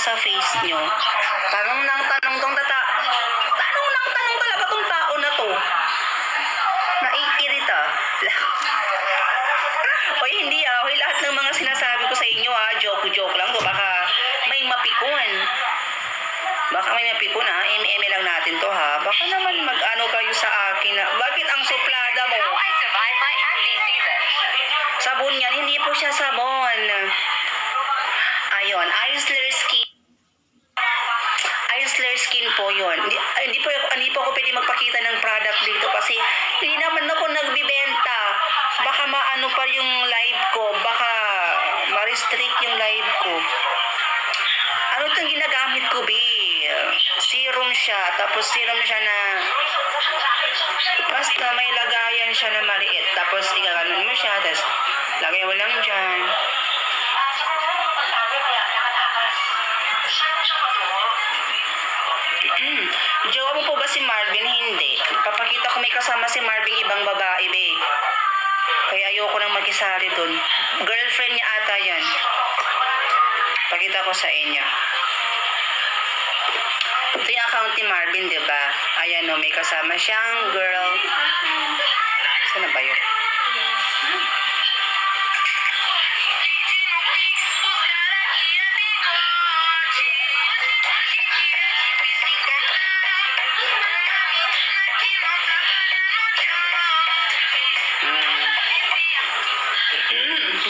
sa face nyo. Tanong ng tanong talaga tong tao na to. Naiirita. Hoy, hindi hoy, lahat ng mga sinasabi ko sa inyo joke lang to. Baka may mapikon. Eme lang natin to ha. Baka naman mag-ano kayo sa akin na, bakit ang suplada mo? Sabon yan, hindi po siya sabon. Ayun, Isler Skin po yun. Hindi po ako pwede magpakita ng product dito kasi hindi naman ako nagbibenta. Baka maano pa yung live ko. Baka ma-restrict yung live ko. Ano itong ginagamit ko, be? Serum siya. Tapos serum siya na basta may lagayan siya na maliit. Tapos igaganon mo siya. Tapos lagay mo lang dyan. Jowa mo po ba si Marvin? Hindi. Papakita ko may kasama si Marvin ibang babae, be. Kaya ayoko nang makisali dun. Girlfriend niya ata yan. Pakita ko sa inyo. Ito yung account ni Marvin, diba? Ayan o, may kasama siyang girl. Saan na ba yun?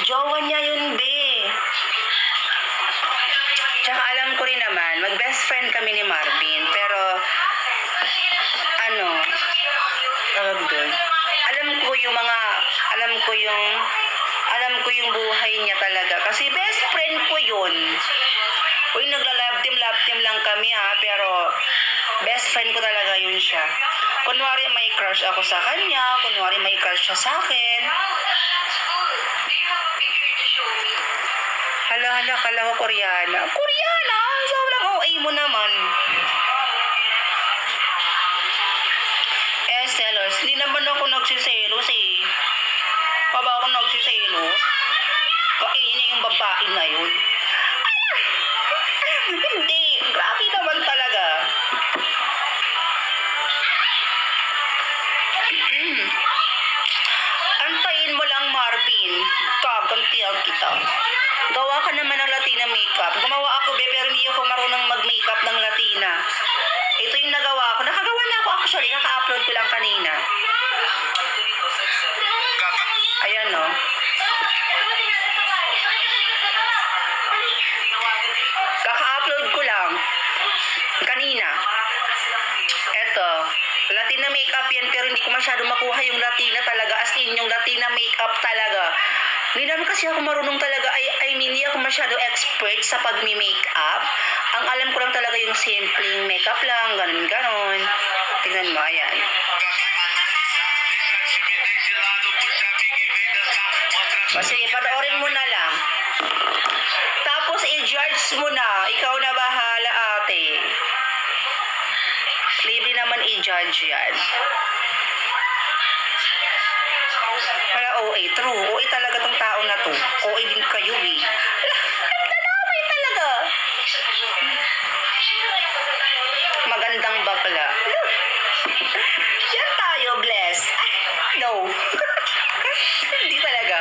Jowa niya yun, be. Tsaka alam ko rin naman, mag-best friend kami ni Marvin. Pero, tawag doon. Alam ko yung buhay niya talaga. Kasi best friend ko yun. Uy, nagla-love team lang kami pero best friend ko talaga yun siya. Kunwari may crush ako sa kanya, kunwari may crush siya sa akin. Hala, kala ko Koreana. Koreana? Sobrang OA mo naman. Selos. Hindi naman ako nagsiselos Pa ba ako nagsiselos? Kainin niya yung babae na yun. Hindi. Grabe naman talaga. Antayin mo lang, Marvin. Gagantihan kita. Gawa ka naman ng Latina makeup. Gumawa ako, pero hindi ako marunong mag-makeup ng Latina. Ito yung nagawa ko. Nakagawa na ako actually. Naka-upload ko lang kanina. Ayan o. Kaka-upload ko lang. Kanina. Eto. Latina makeup yan pero hindi ko masyado makuha yung Latina talaga. As in, yung Latina makeup talaga. Hindi naman kasi ako marunong talaga. Hindi ako masyado expert sa pag-makeup. Ang alam ko lang talaga yung simpleng makeup lang. Ganon. Tingnan mo, ayan. Sige, panoorin mo na lang. Tapos i-judge mo na. Ikaw na bahala, ate. Libre naman i-judge yan. Wala OA. True. OA talaga tong tao na to. OA din kayo Damay talaga. Magandang bakla. Yan tayo, bless. No. Hindi talaga.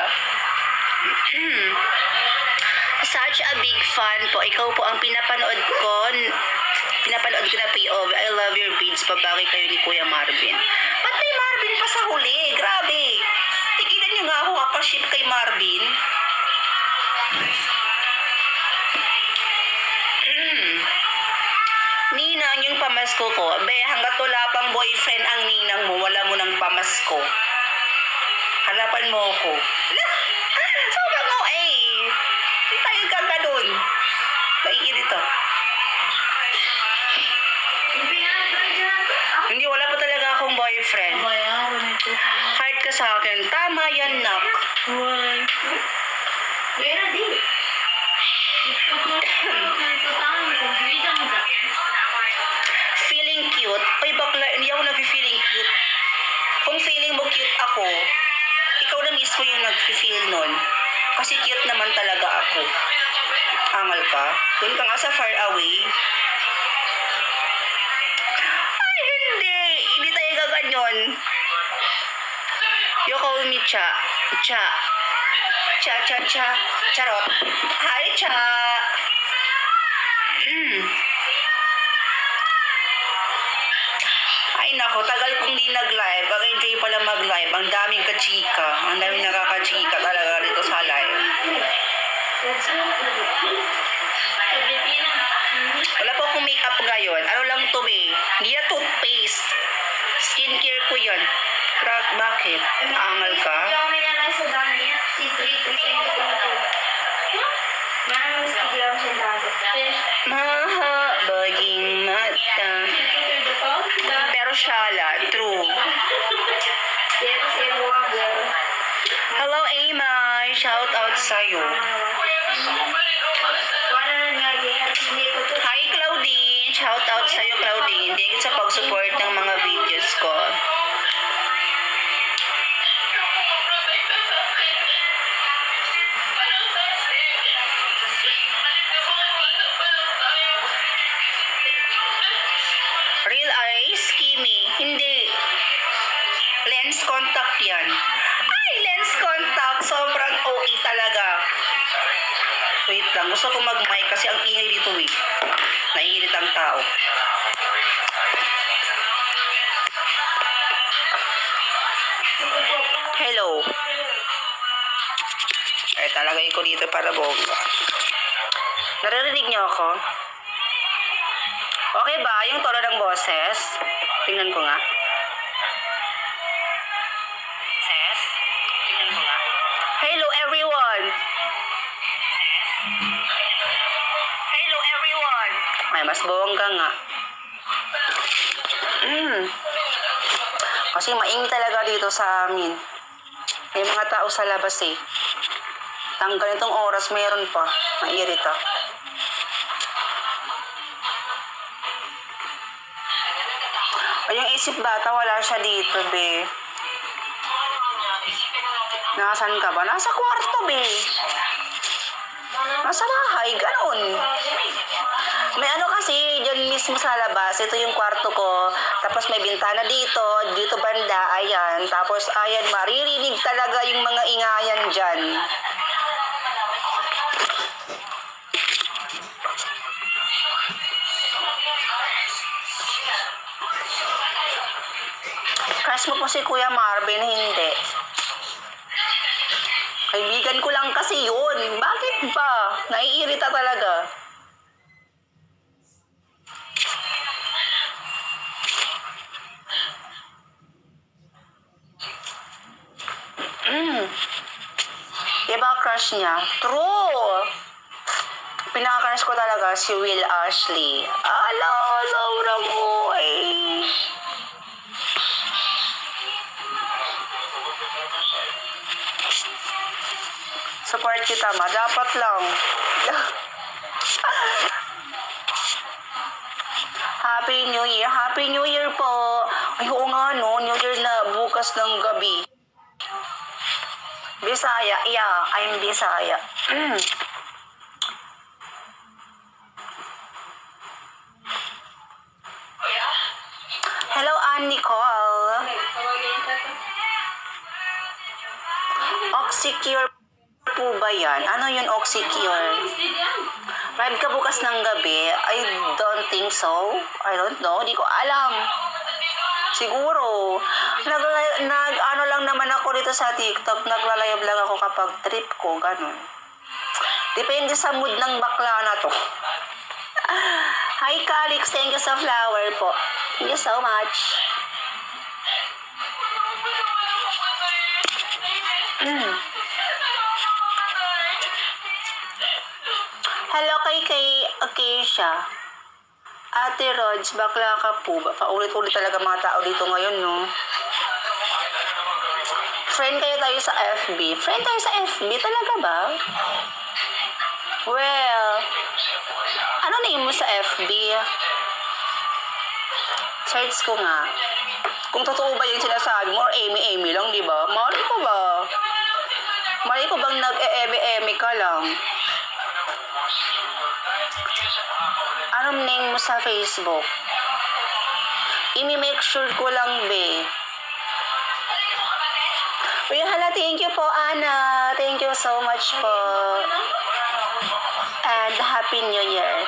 Such a big fan po. Ikaw po ang pinapanood ko na POV. I love your vids. Pabagay kayo ni Kuya Marvin. Ba't may Marvin pa sa huli? Grabe. Tigilan niyo nga ako kapaship kay Marvin. Ninang, yung pamasko ko. Hanggat wala pang boyfriend ang ninang mo, wala mo ng pamasko. Halapan mo ako. Sobrang mo Hindi tayo kagano'n. Naiirito. Hindi, wala pa talaga akong boyfriend. Heart ka sa akin. Tama yan, nak. Feeling cute? Ay, bakla, hindi ako nag-feeling cute. Kung feeling mo cute ako, ikaw na mismo yung nag-feel nun. Kasi cute naman talaga ako. Angal ka? Doon ka nga sa far away. Ay, hindi. Hindi tayo gaganyon. You call me Cha. Cha. Cha, cha, cha. Charot. Hi, Cha. Ay, nako. Tagal kong di nag-live. Pag-enjoy pala mag-live. Ang daming kachika. Ang daming nakakachika talaga dito sa live. Wala po akong makeup ngayon. Ano lang to, be? Hindi na toothpaste. Skincare ko yun. Bakit? Angal ka? Mahabaging mata. Pero shala, true. Hello, Amay. Shout out sa'yo. Hi, Claudine. Shout out sa'yo, Claudine. Thank you sa pag-support ng mga videos ko. Real eyes, Kimi. Hindi. Lens contact yan. Ay, lens contact. Sobrang OA talaga. Wait lang. Gusto ko mag-mic kasi ang ingay dito eh. Naiinit ang tao. Hello. Eh, talagay ko dito para bongga. Naririnig niyo ako? Okay ba? Yung tono ng boses? Tingnan ko nga. Ses? Tingnan ko nga. Hello everyone! Hello everyone! Ay, mas bongga nga. Kasi maingay talaga dito sa amin. May mga tao sa labas eh. Tanggal itong oras, meron pa. Mairita. Ay, yung isip bata, wala siya dito, be. Nasaan ka ba? Nasa kwarto, be. Nasa bahay, ganun. May ano kasi, dyan mismo sa labas, ito yung kwarto ko. Tapos may bintana dito, dito banda, ayan. Tapos, ayan, maririnig talaga yung mga ingayan dyan. Crush mo po si Kuya Marvin, hindi. Kaibigan ko lang kasi yun. Bakit ba? Naiirita talaga. Diba crush niya? True! Pinaka-crush ko talaga si Will Ashley. Ala, sobrang buhay. Support kita, ma. Dapat lang. Happy New Year. Happy New Year po. Ay, oo nga, no. New Year na bukas ng gabi. Bisaya. Yeah, I'm Bisaya. Hello, Ann Nicole. Oxycure po ba yan? Ano yun, Oxycure? Live ka bukas ng gabi? I don't think so. I don't know. Di ko alam. Siguro. Ano lang naman ako dito sa TikTok. Naglalayab lang ako kapag trip ko. Ganun. Depende sa mood ng bakla na to. Hi, Calix. Thank you sa flower po. Thank you so much. Hello kay Acacia. Ate Rods, bakla ka po ba? Paulit-ulit talaga mga tao dito ngayon, no? Friend kayo tayo sa FB. Friend tayo sa FB? Talaga ba? Well, ano name mo sa FB? Search ko nga. Kung totoo ba yung sinasabi mo, or Amy lang, di ba? Mali ko ba? Mali ko bang nag-e-eme ka lang? thumbnail mo sa Facebook. Imi-make sure ko lang, be. Uy, hala, thank you po, Ana. Thank you so much po. And Happy New Year.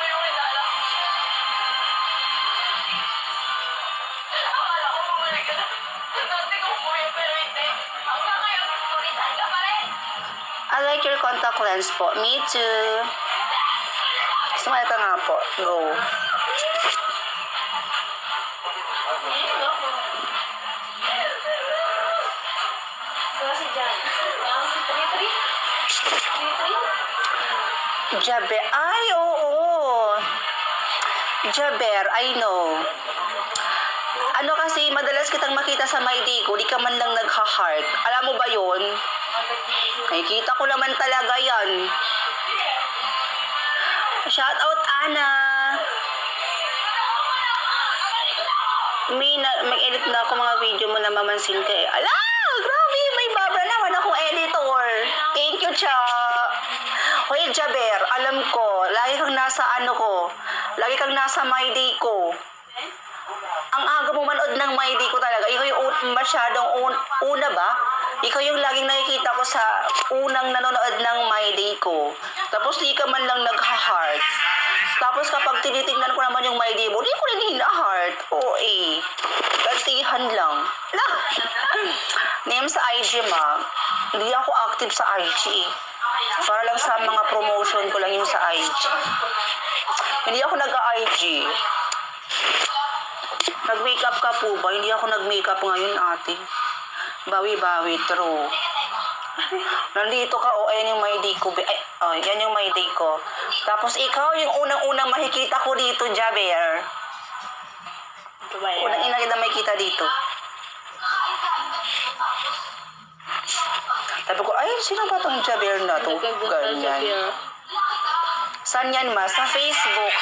I like your contact lens po. Me too. Gusto mo ito nga po. Go. Jaber. Ay, oo. Jaber, I know. Ano kasi, madalas kitang makita sa my day ko, di ka man lang nagha-heart. Alam mo ba yun? Nakikita ko naman talaga yan. Shout out, Ana. May edit na ako mga video mo na mamansin ka eh. Ala! Grabe! May babra naman akong editor. Thank you, Cha. Hoy, Jaber, alam ko, lagi kang nasa lagi kang nasa my day ko. Ang aga mo manood ng my day ko talaga. Ikaw yung masyadong una ba? Ikaw yung laging nakikita ko sa unang nanonood ng my day ko. Tapos di ka man lang nagha-heart. Tapos kapag tinitingnan ko naman yung my day mo, di ko rin hina-heart. Oo eh. Gantihan lang. Name sa IG, ma. Hindi ako active sa IG eh. Para lang sa mga promotion ko lang yung sa IG. Hindi ako nag-IG. Nag-makeup ka po ba? Hindi ako nag-makeup ngayon, ate. Bawi-bawi, true. Nandito ka, ayan yung my day ko. Yan yung my day ko. Tapos ikaw, yung unang-unang makikita ko dito, Jaber. Unang-unang kita makikita dito. Sabi ko, ay, sino ba itong Jaber na ito? Ganyan. Saan yan, ma? Sa Facebook.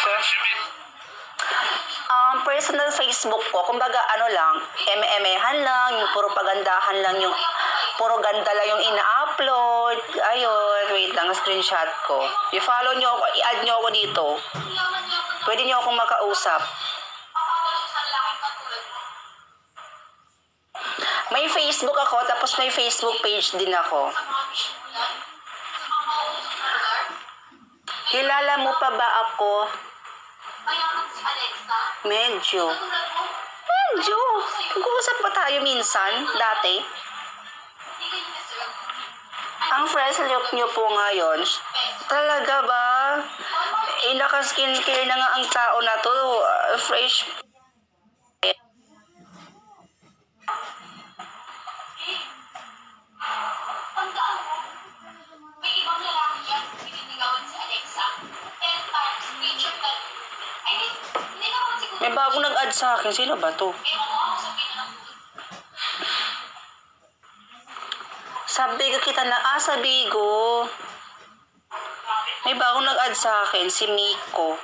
Personal Facebook ko, kumbaga ano lang, eme-emehan lang, yung puro pagandahan lang, yung puro ganda lang yung ina-upload. Ayun, wait lang, screenshot ko. I-follow nyo ako, i-add nyo ako dito. Pwede nyo akong makausap. May Facebook ako, tapos may Facebook page din ako. Kilala mo pa ba ako? Medyo. Nag-uusap pa tayo minsan, dati. Ang fresh look nyo po ngayon, talaga ba? Naka-skincare na nga ang tao na to. Fresh. May bagong nag-add sa akin. Sino ba to? Sa Bigo kita na. Sa Bigo. May bagong nag-add sa akin. Si Miko.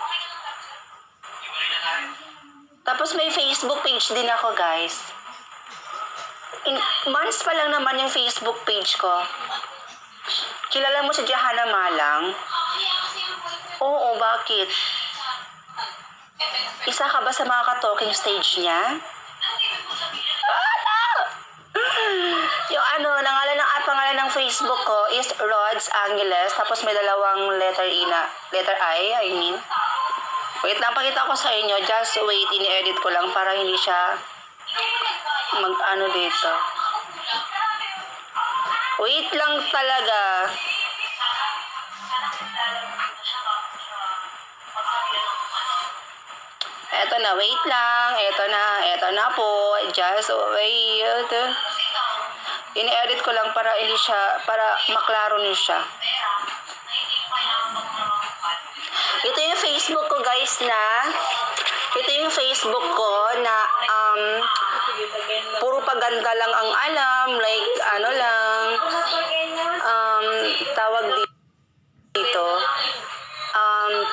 Tapos may Facebook page din ako, guys. Months pa lang naman yung Facebook page ko. Kilala mo si Jahana Malang? Oo, bakit? Isa ka ba sa mga ka-talking stage niya? Yung pangalan ng Facebook ko is Rods Angeles. Tapos may dalawang letter I mean. Wait lang, pakita ko sa inyo. Just wait, ini-edit ko lang para hindi siya mag-ano dito. Wait lang talaga. Eto na, wait lang. Eto na po. Just wait. Ini-edit ko lang para maklaro niyo siya. Ito yung Facebook ko, guys, ito yung Facebook ko na puro paganda lang ang alam, like ano lang, tawag dito,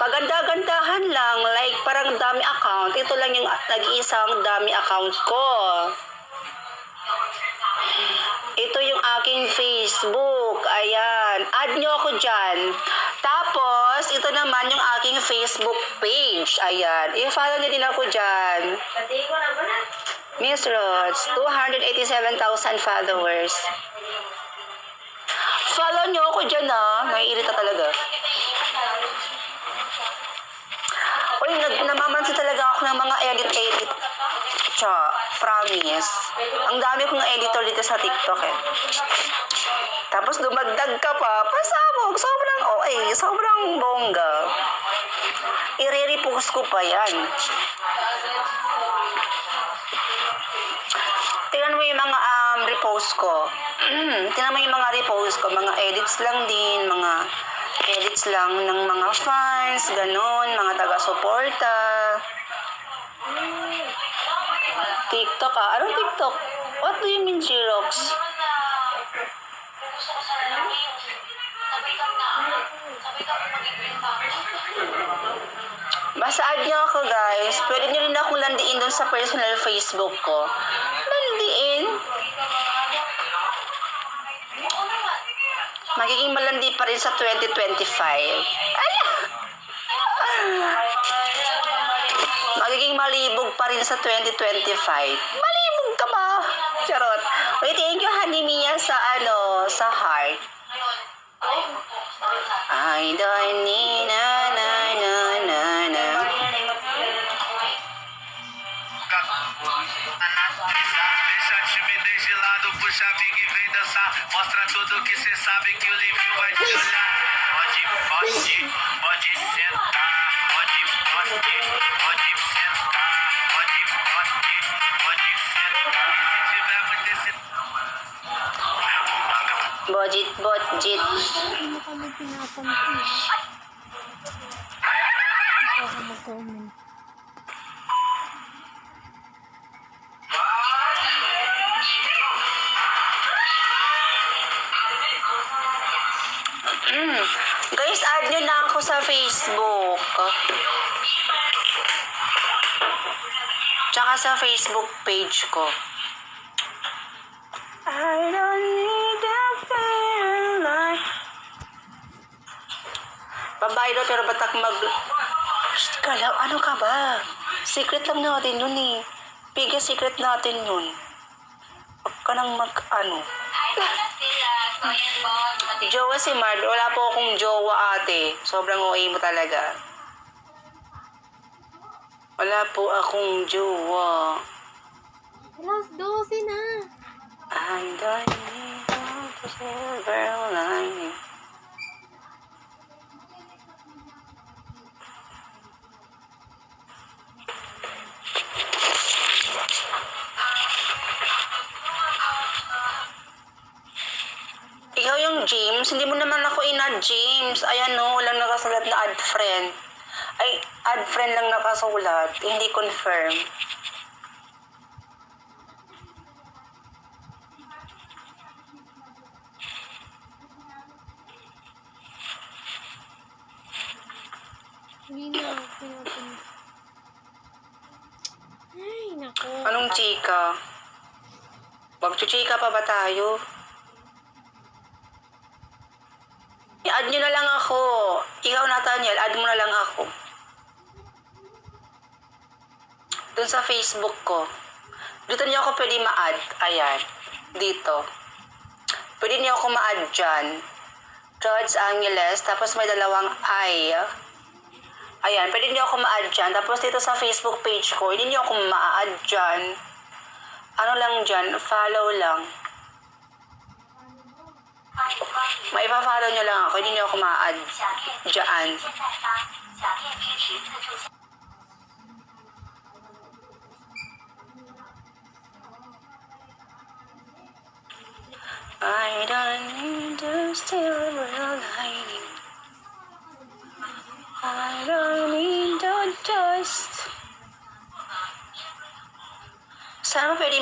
paganda-gandahan lang, like parang dami account. Ito lang yung nag-iisang dami account ko. Ito yung aking Facebook. Ayan. add nyo ako dyan. Tapos, ito naman yung aking Facebook page. Ayan. I-follow nyo din ako dyan. Miss Rods, 287,000 followers. Follow nyo ako dyan Naiirita talaga. Uy, namamansin talaga ako ng mga edit. Promise. Ang dami kong editor dito sa TikTok Tapos dumagdag ka pa. Pasabog. Sobrang sobrang bongga. I-repost ko pa yan. Tingnan mo yung mga repost ko. Tingnan mo yung mga repost ko. Mga edits lang din. Mga edits lang ng mga fans. Ganon. Mga taga-suporta. TikTok Anong TikTok? What do you mean, Xerox? Basta add nyo ako, guys. Pwede nyo rin akong landiin doon sa personal Facebook ko. Landiin? Magiging malandi pa rin sa 2025. Magiging malibog pa rin sa 2025. Malibog ka ba? Charot. Wait, thank you, Honey Mia, sa heart. I don't need Deixa de lado, puxa a big e vem dançar. Mostra tudo que cê sabe que o Livinho vai te olhar. Pode sentar, pode sentar. Pode sentar. Se tiver, vai ter Bojit. Hindi mo kami pinapansin. Ito ako mag-comment. Guys, add nyo na ako sa Facebook. Tsaka sa Facebook page ko. I don't need that feel like... Babae daw pero batak Shh, kalaw, ano ka ba? Secret lang natin yun Biggest secret natin yun. Huwag ka nang Jowa si Marv. Wala po akong jowa, ate. Sobrang OA mo talaga. Wala po akong jowa. Alas 12 na. I don't need a silver lining. Ikaw yung James, hindi mo naman ako in-add, James. Ayan walang nakasulat na add friend. Ay, add friend lang nakasulat, hindi confirm. Hindi na ako pinapansin. Ay, naku. Anong chika? Magchuchika pa ba tayo? I-add nyo na lang ako. Ikaw, Nathaniel, add mo na lang ako. Doon sa Facebook ko. Dito niyo ako pwede ma-add. Ayan. Dito. Pwede niyo ako ma-add dyan. Rods Angeles. Tapos may dalawang I. Ayan. Pwede niyo ako ma-add dyan. Tapos dito sa Facebook page ko, hindi niyo ako ma-add dyan. Ano lang dyan? Follow lang. Maipa-follow nyo lang ako. Hindi nyo ako ma-add dyan. I don't need to silver lining. I don't need to dust. Saan mo pwede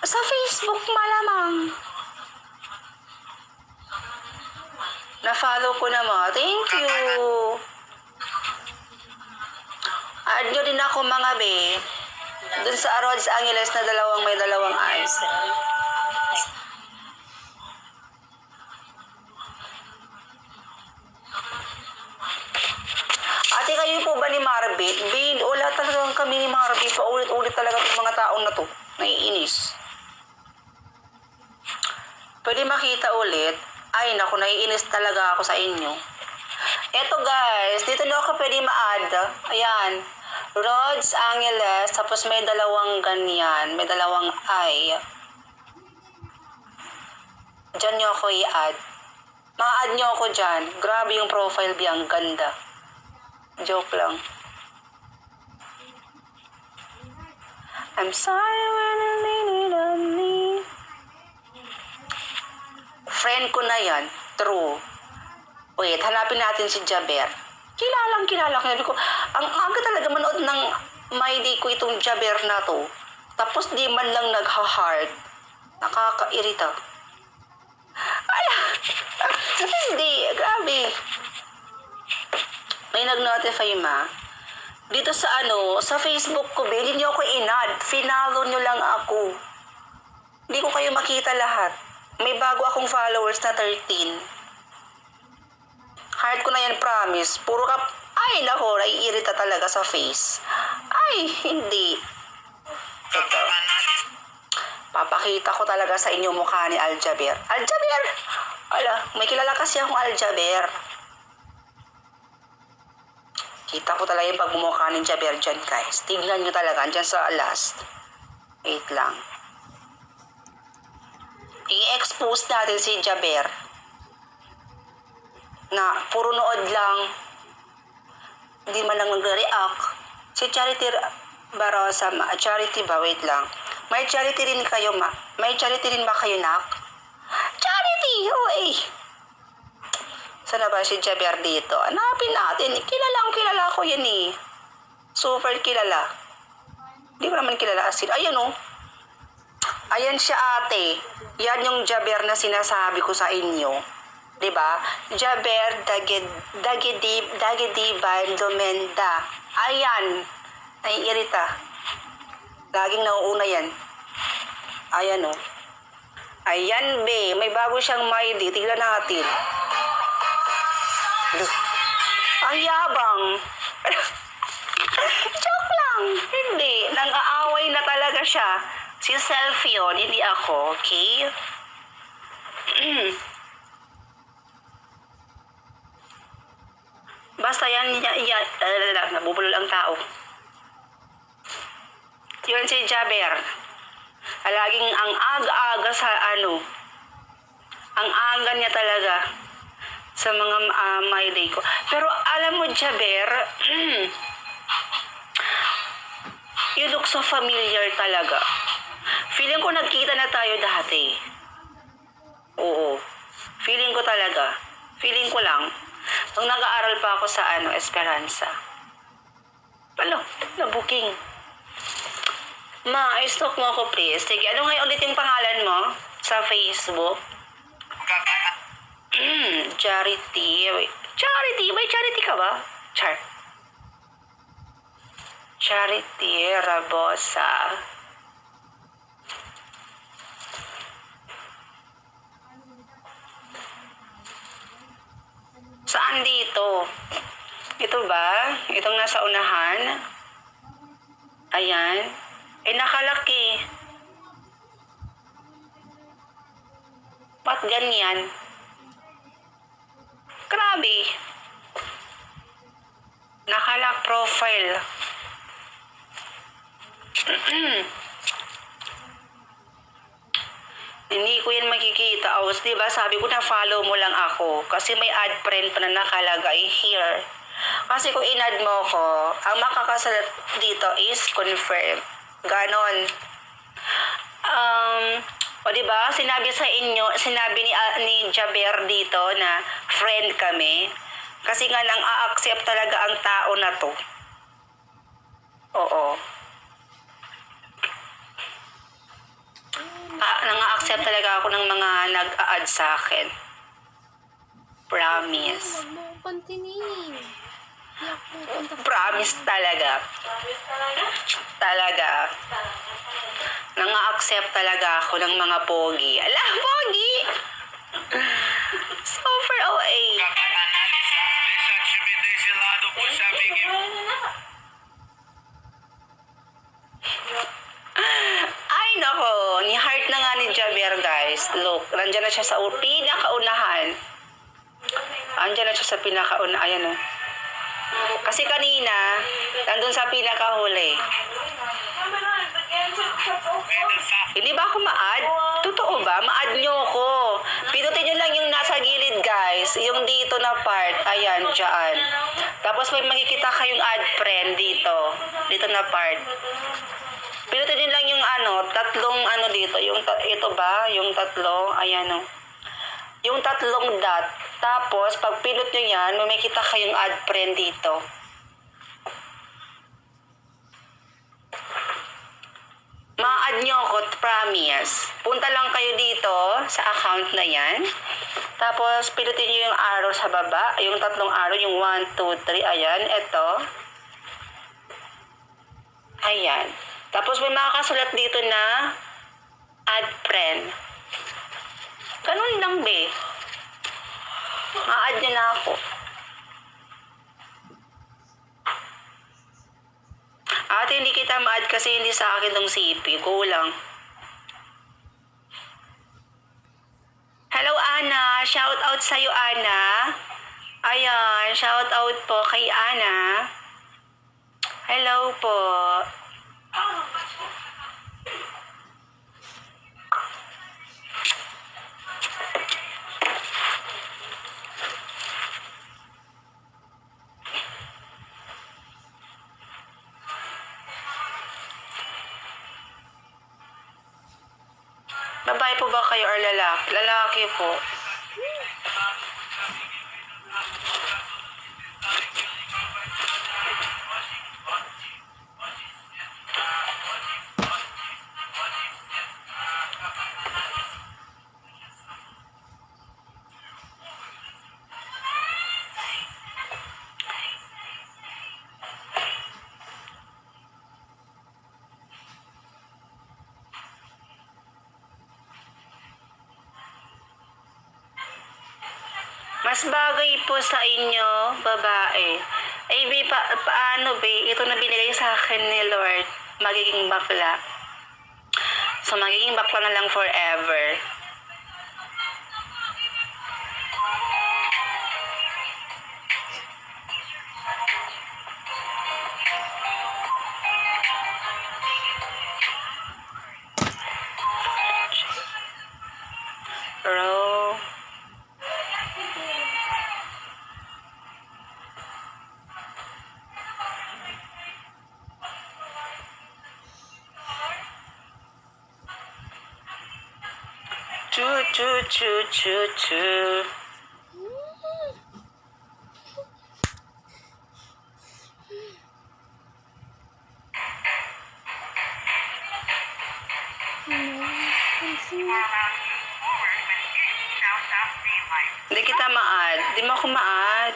sa Facebook malamang. Na-follow ko naman. Thank you. Add nyo din ako mga be. Dun sa Rods Angeles na may dalawang eyes. Hindi pa ulit-ulit talaga itong mga taong na to. Naiinis. Pwede makita ulit. Ay, naku, naiinis talaga ako sa inyo. Eto guys, dito na ako pwede ma-add. Ayan. Rods Angeles, tapos may dalawang ganyan. May dalawang I. Diyan nyo ako i-add. Ma-add nyo ako dyan. Grabe yung profile biyang ganda. Joke lang. I'm sorry when I lean on me. Friend ko na yan. True. Wait, hanapin natin si Jaber. Kilala ko. Sabi ko, ang aga talaga manood ng My Day ko itong Jaber na to. Tapos di man lang nagha-heart. Nakakairita. Ala! Hindi, grabe. May nag-notify ma. Dito sa sa Facebook ko, hindi niyo ako inad. Finalo niyo lang ako. Hindi ko kayo makita lahat. May bago akong followers na 13. Heart ko na yan, promise. Puro ka... Ay, nako, naiirita talaga sa face. Ay, hindi. Ito. Papakita ko talaga sa inyo mukha ni Aljaber. Aljaber! Ala, may kilala kasi akong Aljaber. Kita ko talaga yung pagmumukha ni Jaber dyan, guys. Tignan nyo talaga, dyan sa last. Wait lang. I-expose natin si Jaber. Na puro nood lang. Hindi man lang nagre-react. Si Charity Barosa, Charity ba? Wait lang. May charity rin kayo, ma. May charity rin ba kayo, nak? Charity! Oh, Sana ba si Jaber dito? Hanapin natin. Kilala ko yan eh. Super kilala. Hindi ko naman kilala asin. Ayan oh. Ayan siya ate. Yan yung Jaber na sinasabi ko sa inyo. Diba? Jaber Dagidiba Domenda. Ayan. Naiirita. Laging nauuna yan. Ayan oh. Ayan be. May bago siyang Miley. Tignan natin. Ang yabang. Joke lang. Hindi. Nang-aaway na talaga siya. Si selfie yun, hindi ako. Okay? Basta yan. Nabubulol ang tao. Yun si Jaber. Laging ang aga-aga sa ang aga niya talaga sa mga My Day ko. Pero alam mo, Jaber, you look so familiar talaga. Feeling ko nagkita na tayo dati. Oo. Feeling ko talaga. Feeling ko lang. Nung nag-aaral pa ako sa Esperanza. Na-booking. Ma, i-stalk mo ako please. Sige, ano ngayon ulit yung pangalan mo sa Facebook? Charity. Wait. Charity? May charity ka ba? Charity Rabosa. Saan dito? Ito ba? Itong nasa unahan? Ayan. Nakalaki. Ba't ganyan? Grabe. Nakalock profile. Hindi ko yan makikita. Diba sabi ko na follow mo lang ako. Kasi may add friend pa na nakalagay here. Kasi kung in-add mo ko, ang makakasalat dito is confirm. Ganon. Diba? Sinabi sa inyo, sinabi ni Jaber dito na friend kami. Kasi nga nang a-accept talaga ang tao na to. Oo. Nang a-accept talaga ako ng mga nag-a-add sa akin. Promise. Huwag mo akong pantinin. Promise talaga. Talaga. Nang a-accept talaga ako ng mga pogi. Ala, pogi! Super OA. Deixa a timidez de lado, puxa a Big. siya sa pinakaunahan. Andyan na siya sa pinakauna. Ayan o. Kasi kanina, nandun sa pinakahuli. Hindi ba ako ma-add? Totoo ba? Ma-add nyo ako. Pinutin nyo lang yung nasa gilid, guys. Yung dito na part. Ayan, dyan. Tapos may makikita kayong add friend dito. Dito na part. Pinutin nyo lang yung tatlong dito. Ito ba? Yung tatlo. Ayan o. Yung tatlong dot. Tapos, pag pinot nyo yan, may makikita kayong add friend dito. Ma-add nyo ako, promise. Punta lang kayo dito sa account na yan. Tapos, pinutin nyo yung arrow sa baba. Yung tatlong arrow, yung 1, 2, 3. Ayan, ito. Ayan. Tapos, may makakasulat dito na add friend. Ganun lang, be. Ma-add nyo na ako. Ate, hindi kita ma-add kasi hindi sa akin tong CP. Go lang. Hello, Ana. Shout out sa'yo, Ana. Ayan, shout out po kay Ana. Hello po. Babae po ba kayo or lalaki? Lalaki po. Mas bagay po sa inyo, babae. Ay, paano, be? Ito na binigay sa akin ni Lord. Magiging bakla. So, magiging bakla na lang forever. Bro. Choo choo choo choo choo. Hindi kita ma-add. Hindi mo ako ma-add.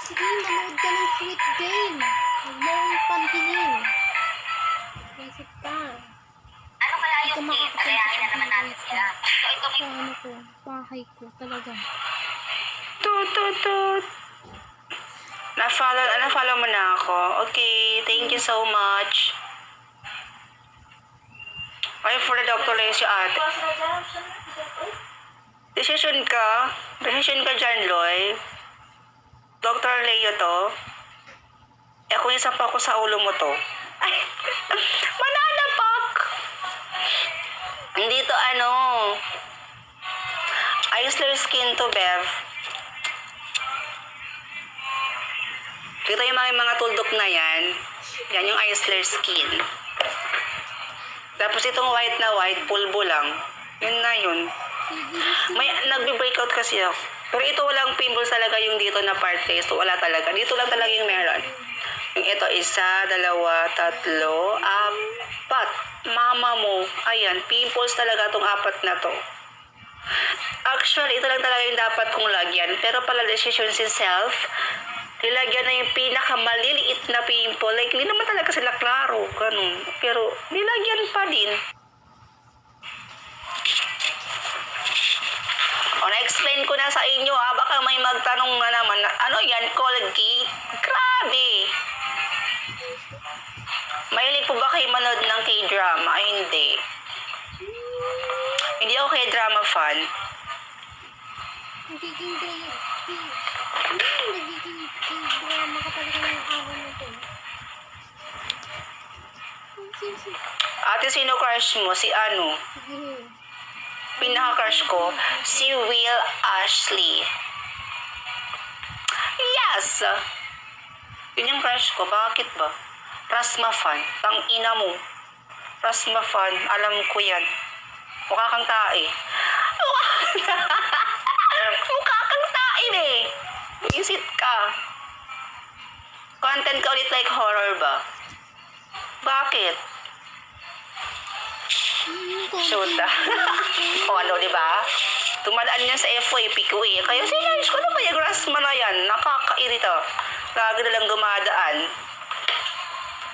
Sige, manood ka ng Sweet Game. Huwag mo akong pantingin. Isip ka. Ano kaya yung game? Pagayahin na naman natin sila. So ito may Sa ko, bahay ko, talaga. Tut. Na-follow mo na ako. Okay, thank you so much. Ay, for the Dr. Leslie ate. Decision ka dyan, Loy. Dr. Leo to. Eh, kung isa pa ako sa ulo mo to. Ay, mananapak! Hindi to Isler skin to, Bev. Kita yung mga tuldok na yan. Yan yung Isler skin. Tapos itong white na white, pulbo lang. Yun na yun. May nagbe-breakout kasi ako. Pero ito walang pimples talaga yung dito na part face. Wala talaga. Dito lang talaga yung meron. Yung ito, 1, 2, 3, 4. Mama mo. Ayan, pimples talaga tong 4 na to. Actually, ito lang talaga yung dapat kong lagyan. Pero pala decision si self, nilagyan na yung pinakamaliliit na pimple. Like, hindi naman talaga sila klaro. Ganun. Pero, nilagyan pa din. O, na-explain ko na sa inyo baka may magtanong na naman, ano yan, Colgate? Grabe! Mahilig po ba kayo manood ng K-drama? Ay, hindi. Hindi ako kay drama fan. Nagiging drama ka talaga ng araw na to. Ate, sino crush mo? Si ano? Sige. Pinaka-crush ko, si Will Ashley. Yes! Yun yung crush ko. Bakit ba? Rasma fan. Tang-ina mo. Rasma fan. Alam ko yan. Mukha kang tae. Mukha kang tae eh. Isit ka. Content ka ulit like horror ba? Bakit? Shoota. O ano, di ba? Tumadaan yan sa FYP ko eh. Kaya sinayos ko na kaya Grasma na yan. Nakakairita. Lagi na lang dumadaan.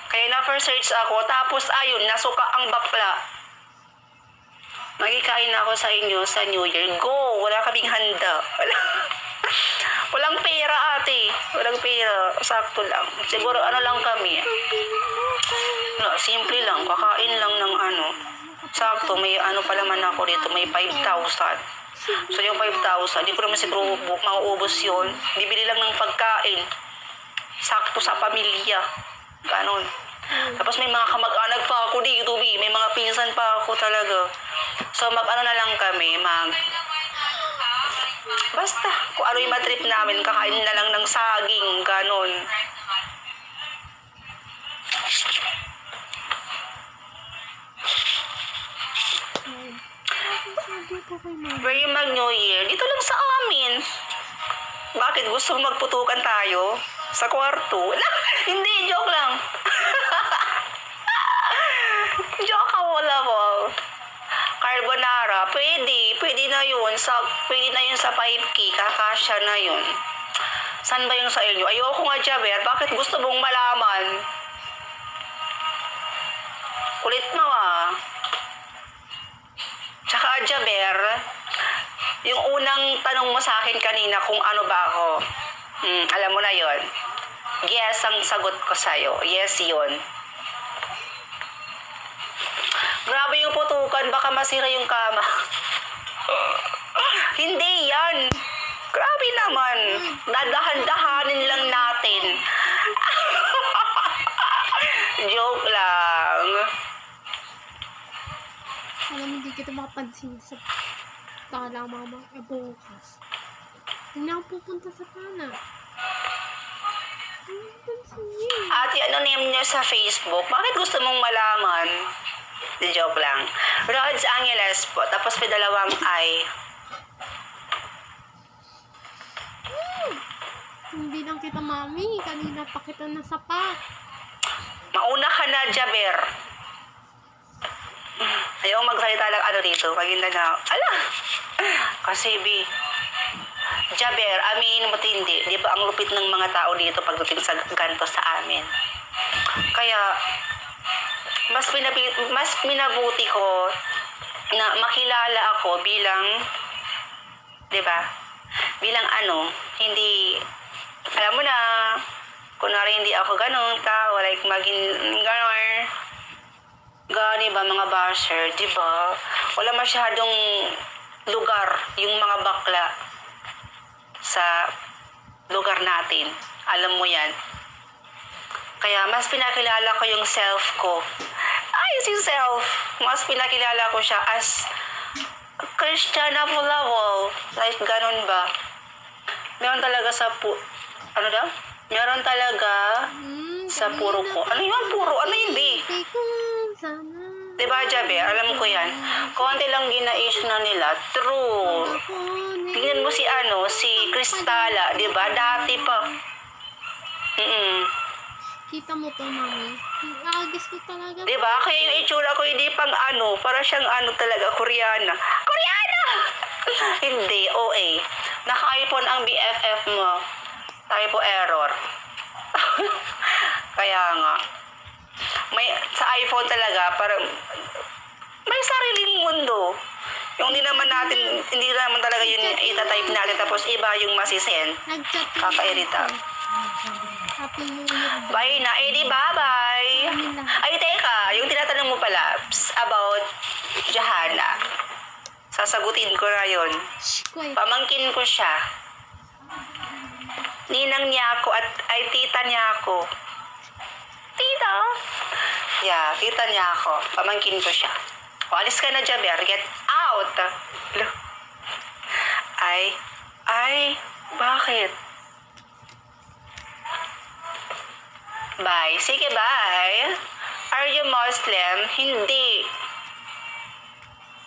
Kaya na-search ako. Tapos ayun, nasuka ang bakla. Magkikain ako sa inyo sa New Year. Go! Wala kaming handa. Walang pera ate. Walang pera. Sakto lang. Siguro ano lang kami. No, simple lang. Kakain lang ng ano. Sakto, may ano pa naman ako dito. May 5,000. So yung 5,000, di ko naman siguro mauubos yun. Bibili lang ng pagkain. Sakto sa pamilya. Ganon. Tapos may mga kamag-anak pa ako dito, may mga pinsan pa ako talaga. So mag-ano na lang kami, basta, kung ano yung matrip namin, kakain na lang ng saging, ganon. Very mag New Year, dito lang sa amin. Bakit? Gusto mo magputukan tayo? Sa kwarto? Hindi, joke lang. Joke ako, wala mo. Carbonara, pwede na yun. Pwede na yun sa 5K, kakasya na yun. San ba yung sa inyo? Ayoko nga, Jaber. Bakit gusto mong malaman? Kulit mo ah. Tsaka, Jaber, yung unang tanong mo sa akin kanina kung ano ba ako, alam mo na yon. Yes ang sagot ko sa'yo. Yes yun. Grabe yung putukan, baka masira yung kama. Hindi yan. Grabe naman. Dadahan-dahanin lang natin. Joke lang. Alam, hindi kita makapansin sa tala mama bukas. Hindi ako pupunta sa kana. Hindi pansin niya. Ate, ano name niyo sa Facebook? Bakit gusto mong malaman? The joke lang. Rods Angeles po. Tapos may dalawang I. Hindi lang kita mami. Kanina pa kita nasapa. Mauna ka na, Jaber. Ayaw magsalita lang ano dito. Maganda na. Ala! Kasi, B. Jaber, aminin mo hindi. Di ba ang lupit ng mga tao dito pagdating sa ganito sa amin? Kaya, mas minabuti ko na makilala ako bilang, di ba? Bilang ano, hindi, alam mo na, kunwari hindi ako ganun, tao, like maging ganon. Gani ba mga basher, di ba? Wala masyadong lugar yung mga bakla sa lugar natin. Alam mo yan. Kaya mas pinakilala ko yung self ko. Ay, si self. Mas pinakilala ko siya as Christian level. Like, ganun ba? Meron talaga sa ano daw? Meron talaga sa puro ko. Ano yun? Puro? Ano yun, B? Sana. Diba, Jabe? Alam ko yan. Konti lang gina-issue na nila. True. Tingnan mo si si Cristala, diba? Dati pa. Kita mo to, mami. Nakagis ko talaga. Diba? Kaya yung itsura ko hindi pang para siyang talaga, Koreana. Koreana! Hindi, OA. Naka-iPhone ang BFF mo. Typo error. Kaya nga. Sa iPhone talaga, parang may sariling mundo. Yung hindi naman talaga yun itatype natin, tapos iba yung masisend. Nag-chat yung Kakairita. Happy New Year. Bye na, Eddie, bye-bye. Ay, teka, yung tinatanong mo pala, about Jahana. Sasagutin ko na yun. Shh, quiet. Pamangkin ko siya. Ninang niya ako at ay tita niya ako. Tita? Yeah, tita niya ako. Pamangkin ko siya. O, alis ka na, Jaber. Get out! Lo. Ay, bakit? Bye. Sige, bye. Are you Muslim? Hindi.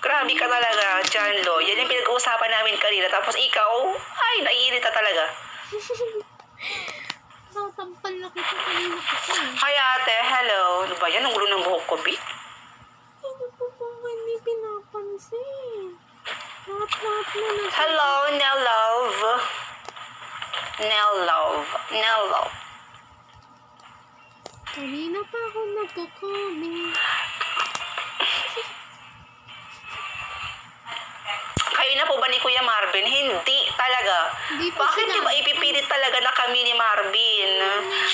Grabe ka talaga, John Lo. Yan yung pinag-uusapan namin kanina. Tapos ikaw, ay, naiirita talaga. Natampal na kita kanina kasi. Hi, ate. Hello. Ano ba yan? Ang ulo ng buhok ko, Bi? Ano po ba hindi pinapansin? Lahat-lahat mo na. Hello, Nell Love. Nell Love. Nell Love. Kanina pa ako nagko-comment. Kayo na po ba ni Kuya Marvin? Hindi talaga. Hindi po Bakit sila. di ba ipipilit talaga na kami ni Marvin?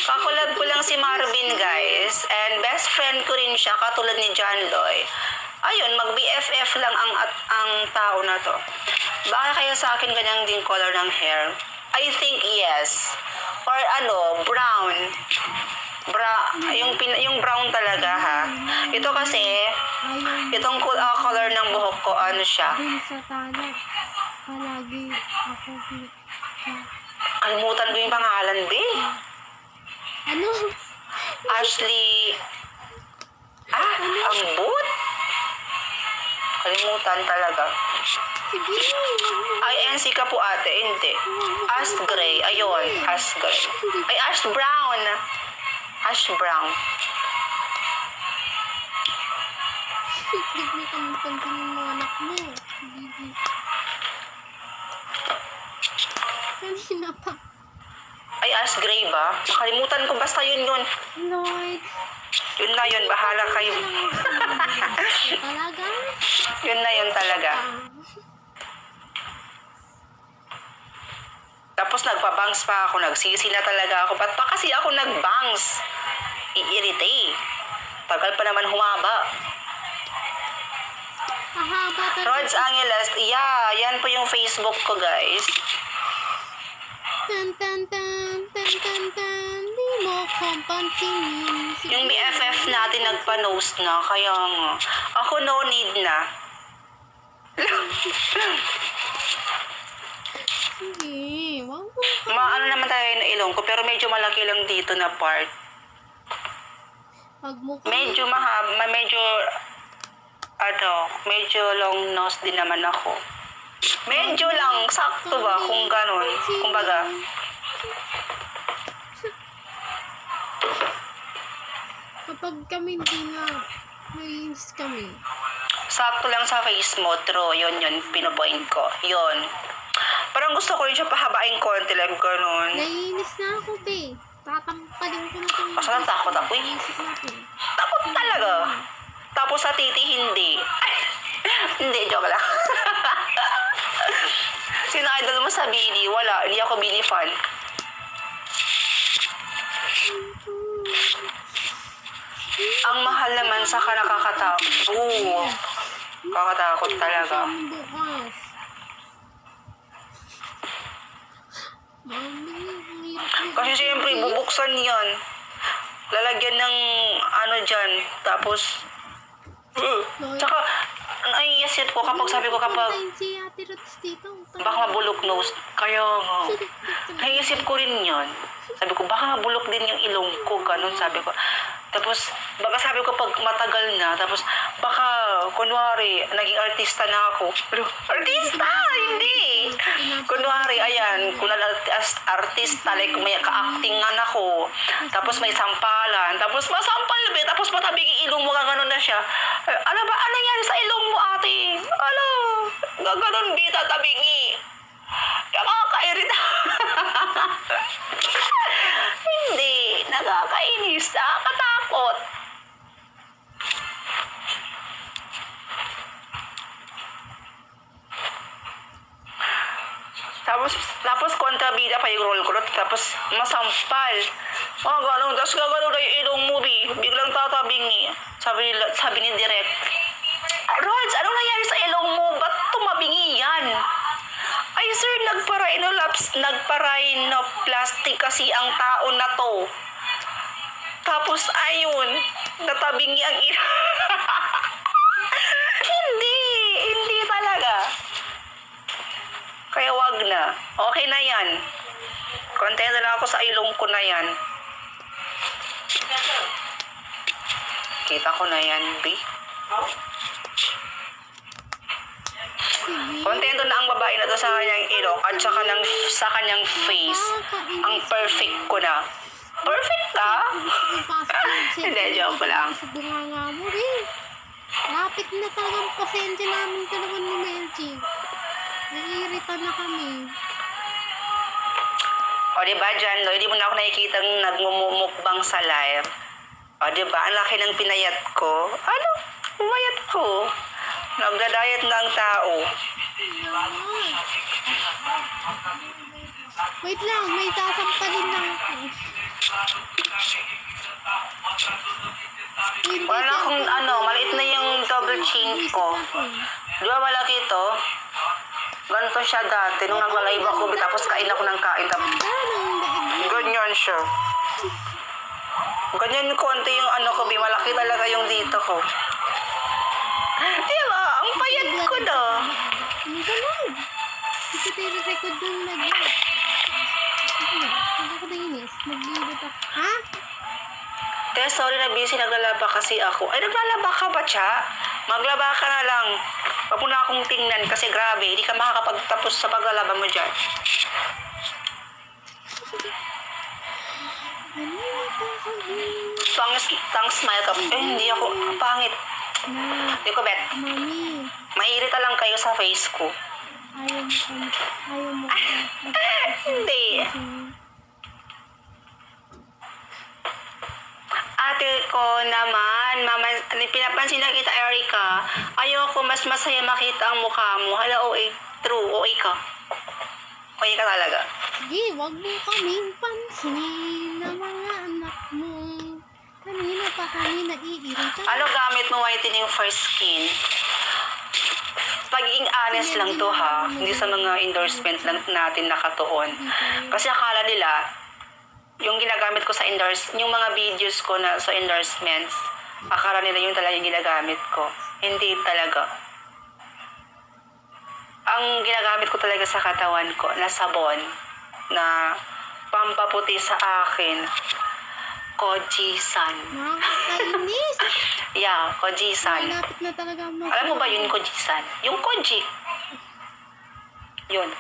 Kakulab ko lang si Marvin, guys. And best friend ko rin siya, katulad ni John Loy. Ayun, mag-BFF lang ang tao na to. Bakit kaya sa akin ganyang din color ng hair? I think yes. Or brown. Yung brown talaga, ha. Ito kasi, Ayaw itong color ng buhok ko, ano siya. dun sa tanat. Palagi ako. Kalimutan ko yung pangalan, be. Ano? Ashley. Ang boot? Kalimutan talaga. Sige. Ay, NC ka po, ate. Hindi. Ash gray. Ayun. Ash gray. Ay, ash brown. Ash brown. Huwag mo kami pantingin mo anak mo. Gigi. Kanina pa. Ay, ash gray ba? Nakalimutan ko. Basta yun. Lord. Yun na yun. Bahala kayo. Talaga? Yun talaga. Tapos nagpa-bangs pa ako. Nagsisi na talaga ako. Ba't pa kasi ako nag-bangs? Iirite. Tagal pa naman humaba. Ahaba talaga. Rods Angeles, yeah, yan po yung Facebook ko, guys. Tan tan tan tan tan tan. Di mo kong pansinin. Yung BFF natin nagpa-nose na, kaya nga. Ako no need na. Sige. Wag mo. Maano naman tayo yung ilong ko, pero medyo malaki lang dito na part. Wag mo ka. Medyo medyo long nose din naman ako. Medyo lang, sakto ba, kung ganun. Kumbaga, Kapag kami hindi na naiinis kami. sakto lang sa face mo, true. Yun, pinopoint ko. Yun. Parang gusto ko rin siya pahabain konti lang, ganun. Naiinis na ako, be. Tatampalin ko na itong... Basta natakot ako eh. Isip natin. Takot talaga. Tapos sa titi, hindi. Ay, hindi, joke lang. Sino idol mo sa Billy? Wala, hindi ako Billy fan. Ang mahal naman sa nakakatakot. Oo. Kakatakot talaga. Bukas. Mami, ang hirap. Kasi siyempre, bubuksan yan. Lalagyan ng dyan. Tapos, tsaka, naiisip ko kapag sabi ko kapag Si Ate Rots dito. baka mabulok nose. Kaya nga. Naiisip ko rin yun. Sabi ko, baka mabulok din yung ilong ko. Ganun, sabi ko. Tapos, baka sabi ko pag matagal na, tapos baka, kunwari, naging artista na ako. Pero, artista! Hindi! Kunwari, ayan, kung artista, like may ka-actingan ako, tapos may sampalan, tapos masampal, tapos matabing yung ilong mo, gano'n na siya. Ano ba, ano nangyari sa ilong mo, ate? Ano? Gano'n, tatabingi. Nakakairita. Hindi, nakakainis, nakakatakot. Tapos kontrabida pa yung role ko. Tapos masampal. Oh, ganun. Tapos gagano na yung ilong mo, Bi. Biglang tatabingi. Sabi ni Direk, Rods, anong nangyari sa ilong mo? Ba't tumabingi yan? Ay, sir, nagpa-rhinoplasty kasi ang tao na to. Tapos, ayun, natabingi ang ilong. Hindi talaga. Kaya wag na. Okay na yan. Kontento na ako sa ilong ko na yan. Kita ko na yan, B. Kontento na ang babae na to sa kanyang ilong at sa kanyang face. Ang perfect ko na. Perfect ka? Hindi, joke lang. Sa bunganga mo rin. Lapit na talagang pasensya namin ito naman ni Melchi. Naiirita na kami. O, diba, John Lloyd, di mo na ako nakikitang nagmumukbang sa live. O, diba, ang laki ng pinayat ko. Ano? Pumayat ko. Nagda-diet na ang tao. Wait lang, may sasampalin lang ako. Wala akong maliit na yung double chin ko. Di ba malaki ito? Ganito siya dati. Nung nagla-live ako, tapos kain ako ng kain. Tapos, ganyan siya. Ganyan konti yung ko, Bi. Malaki talaga yung dito ko. Diba? Ang payat ko na. Ano ka lang? Hindi ko record yung nag-live. Hindi ko nainis. Nag-live ako. Ha? Kaya sorry na busy, naglalaba kasi ako. Ay, naglalaba ka ba, Cha? Maglaba ka na lang. Huwag mo na akong tingnan kasi grabe, hindi ka makakapagtapos sa paglalaba mo dyan. Tang smile ka. Eh, hindi ako. Pangit. Hindi ko bet. Mami, Mairita lang kayo sa face ko. ayaw mo. Hindi. Ate ko naman, mama, pinapansin na kita, Erica. Ayoko, mas masaya makita ang mukha mo. Hala, OA. True, OA ka. OA ka talaga. Sige, wag mo kaming pansin na mga anak mo. Kanina pa kami naiirita. Ano gamit mo whitening for skin? Pagiging honest lang to, ha. Hindi sa mga endorsement lang natin nakatuon. Kasi akala nila, yung ginagamit ko sa yung mga videos ko na sa endorsements, akala nila yung talaga yung ginagamit ko. Hindi talaga. Ang ginagamit ko talaga sa katawan ko na sabon na pampaputi sa akin, Kojisan. Nakakainis. Yeah, Kojisan. Malapit na talaga mo. Alam mo ba yun, Kojisan? Yung Koji. Yun.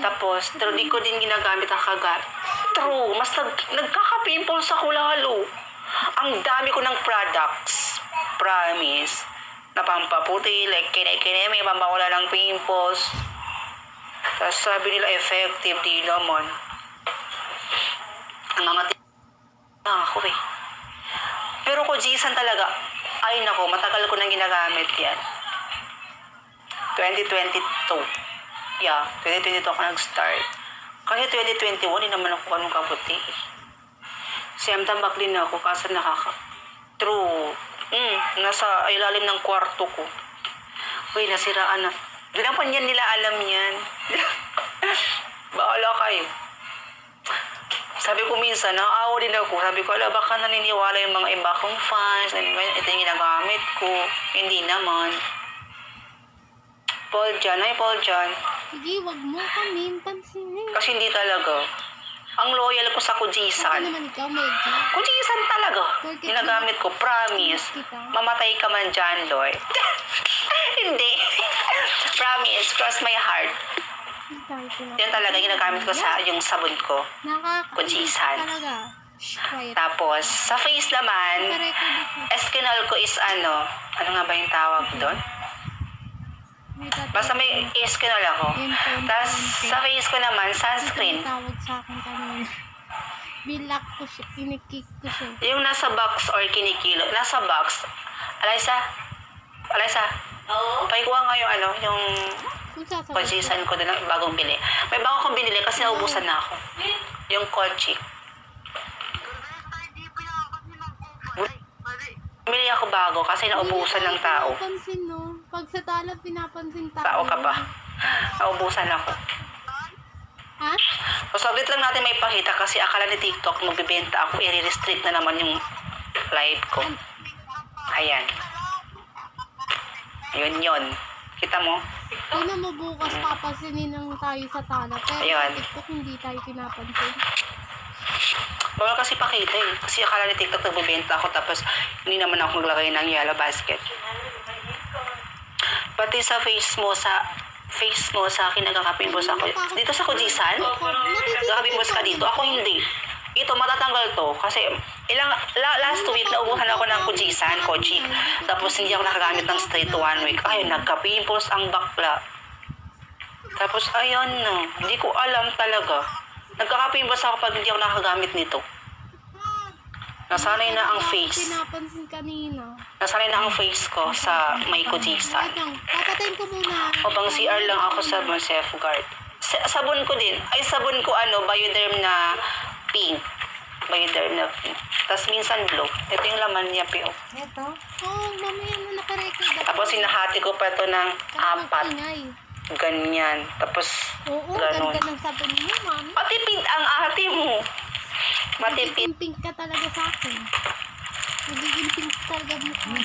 Tapos, pero di ko din ginagamit ang kagat. True, mas nagkaka-pimples ako lalo. Ang dami ko ng products. Promise. Na pampaputi, like kinay-kinay, may pampawala ng pimples. Tapos sabi nila effective, di naman. Ang mga ako eh. Pero Kojisan talaga, ay nako, matagal ko nang ginagamit yan. 2022. Yeah, 2022 ako nag-start. Kasi 2021, hindi naman ako ganun kabuti. Siyam tambak din ako kasi True. Nasa ilalim ng kwarto ko. Uy, nasiraan na. Di na pa yan nila alam yan. Baala kayo. Sabi ko minsan, nakaawa din ako. Sabi ko, ala, baka naniniwala yung mga iba kong fans. Ito yung ginagamit ko. Hindi naman. Paul Jan. Ay, Paul Jan. Sige, wag mo kaming pansinin. Kasi hindi talaga. Ang loyal ko sa Ako Kojisan. naman ikaw, Medyo. Kojisan talaga. Ginagamit ko. Promise. Mamatay ka man dyan, Lord. Hindi. Promise. Cross my heart. Yan talaga ginagamit ko sa yung sabon ko. Kojisan. Talaga. Quiet. Tapos, sa face naman, Eskinol ko is ano nga ba yung tawag doon? Basta may Eskinol ako. Tapos, sa face ko naman, sunscreen. Tawag sa akin kanina. Bilak ko siya. Kinikik ko siya. Yung nasa box or kinikilo. Nasa box. Alaysa? Oo. Pakikuha nga yung yung Kung sasagot Konsisan ko din ang bagong bili. May bago akong binili kasi naubusan na ako. Yung Kochi. Bumili ako bago kasi naubusan ng tao. Pinapansin, no? Pag sa tala, pinapansin tayo. Tao ka ba? Naubusan ako. Ha? So, saglit lang natin may pakita kasi akala ni TikTok magbibenta ako, i-restrict na naman yung live ko. Ayan. Yun. Kita mo? Tingnan mo bukas, papasinin lang tayo sa tala. Pero Ayun. sa TikTok, hindi tayo pinapansin. Bawal kasi pakita eh. Kasi akala ni TikTok nagbibenta ako tapos hindi naman ako maglagay ng yellow basket. Pati sa face mo sa akin nagkakapimples ako. Dito sa Kujisan, nagkakapimples ka dito. Ako hindi. Ito, matatanggal to. Kasi last week, naubuhan ako ng Kujisan, Kochik. Tapos hindi ako nakagamit ng straight 1 week. Ayun, nagka-pimples ang bakla. Tapos, ayun na. Hindi ko alam talaga. Nagkaka-pimples ako pag hindi ako nakagamit nito. Nasanay na ang face. Pinapansin kanina. Nasanay na ang face ko sa may Kujisan. Wait lang, papatayin ko muna. O bang CR lang ako sa safeguard. Sabon ko din. Ay, sabon ko Bioderm na pink. Bioderm na pink. Tapos minsan blue. Ito yung laman niya, Pio. Ito? Oo, mamaya na nakarecord ako. Tapos hinahati ko pa ito ng apat. Ingay. Ganyan. Tapos, Oo, ganon. ganda ng sabon mo, mami. Matipid ang ate mo. Matipid. Magiging pink ka talaga sa akin. Magiging pink talaga mukha mo.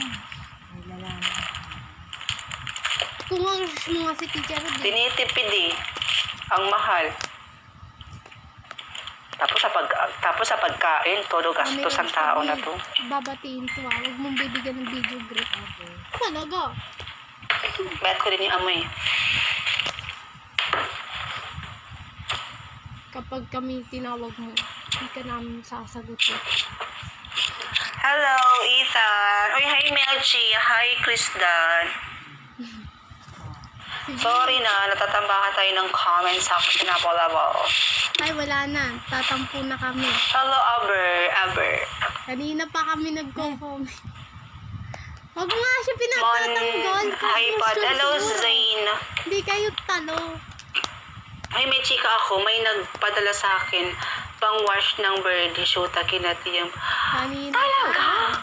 Kung ang rush mo nga si Teacher Rudy. Tinitipid eh. Ang mahal. Tapos sa pagkain, todo gastos ang tao na to. Babatiin to ah. Huwag mong bibigyan ng video grip. Talaga. Bayat ko din yung amoy. Kapag kami tinawag mo, hindi ka namin sasagot eh. Hello, Ethan. Uy, hi Melchi. Hi, Krisdan. Sorry na, natatambakan tayo ng comments sa pinapalabo. Ay, wala na. Tatampo na kami. Hello, Aber. Kanina pa kami nagko-comment. Huwag nga siya pinapatanggal. Hi, Pat. Hello, Zayn. Hindi kayo talo. Ay, may chika ako. May nagpadala sa akin pang-wash ng birdie shoot. Kinatiyang. Kanina. Talaga?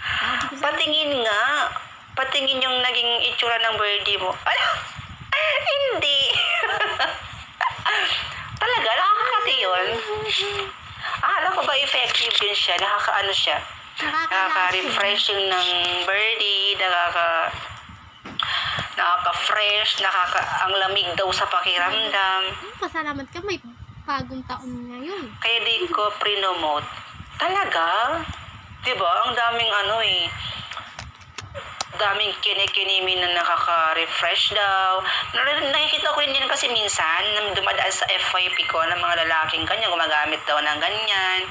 Sabi ko sa Patingin nga. Patingin yung naging itsura ng birdie mo. Ano? Hindi. Talaga? Nakakakati yun? Akala ko ba effective yun siya? Nakakaano siya? Nakaka-refreshing ng birdie. Nakaka-fresh. Ang lamig daw sa pakiramdam. Pasalamat ka, may bagong taon ngayon. Kaya di ko pre-nomote. Talaga? Diba? Ang daming daming kinikinimi na nakaka-refresh daw. Nakikita ko rin yan kasi minsan dumadaan sa FYP ko ng mga lalaking kanya gumagamit daw ng ganyan.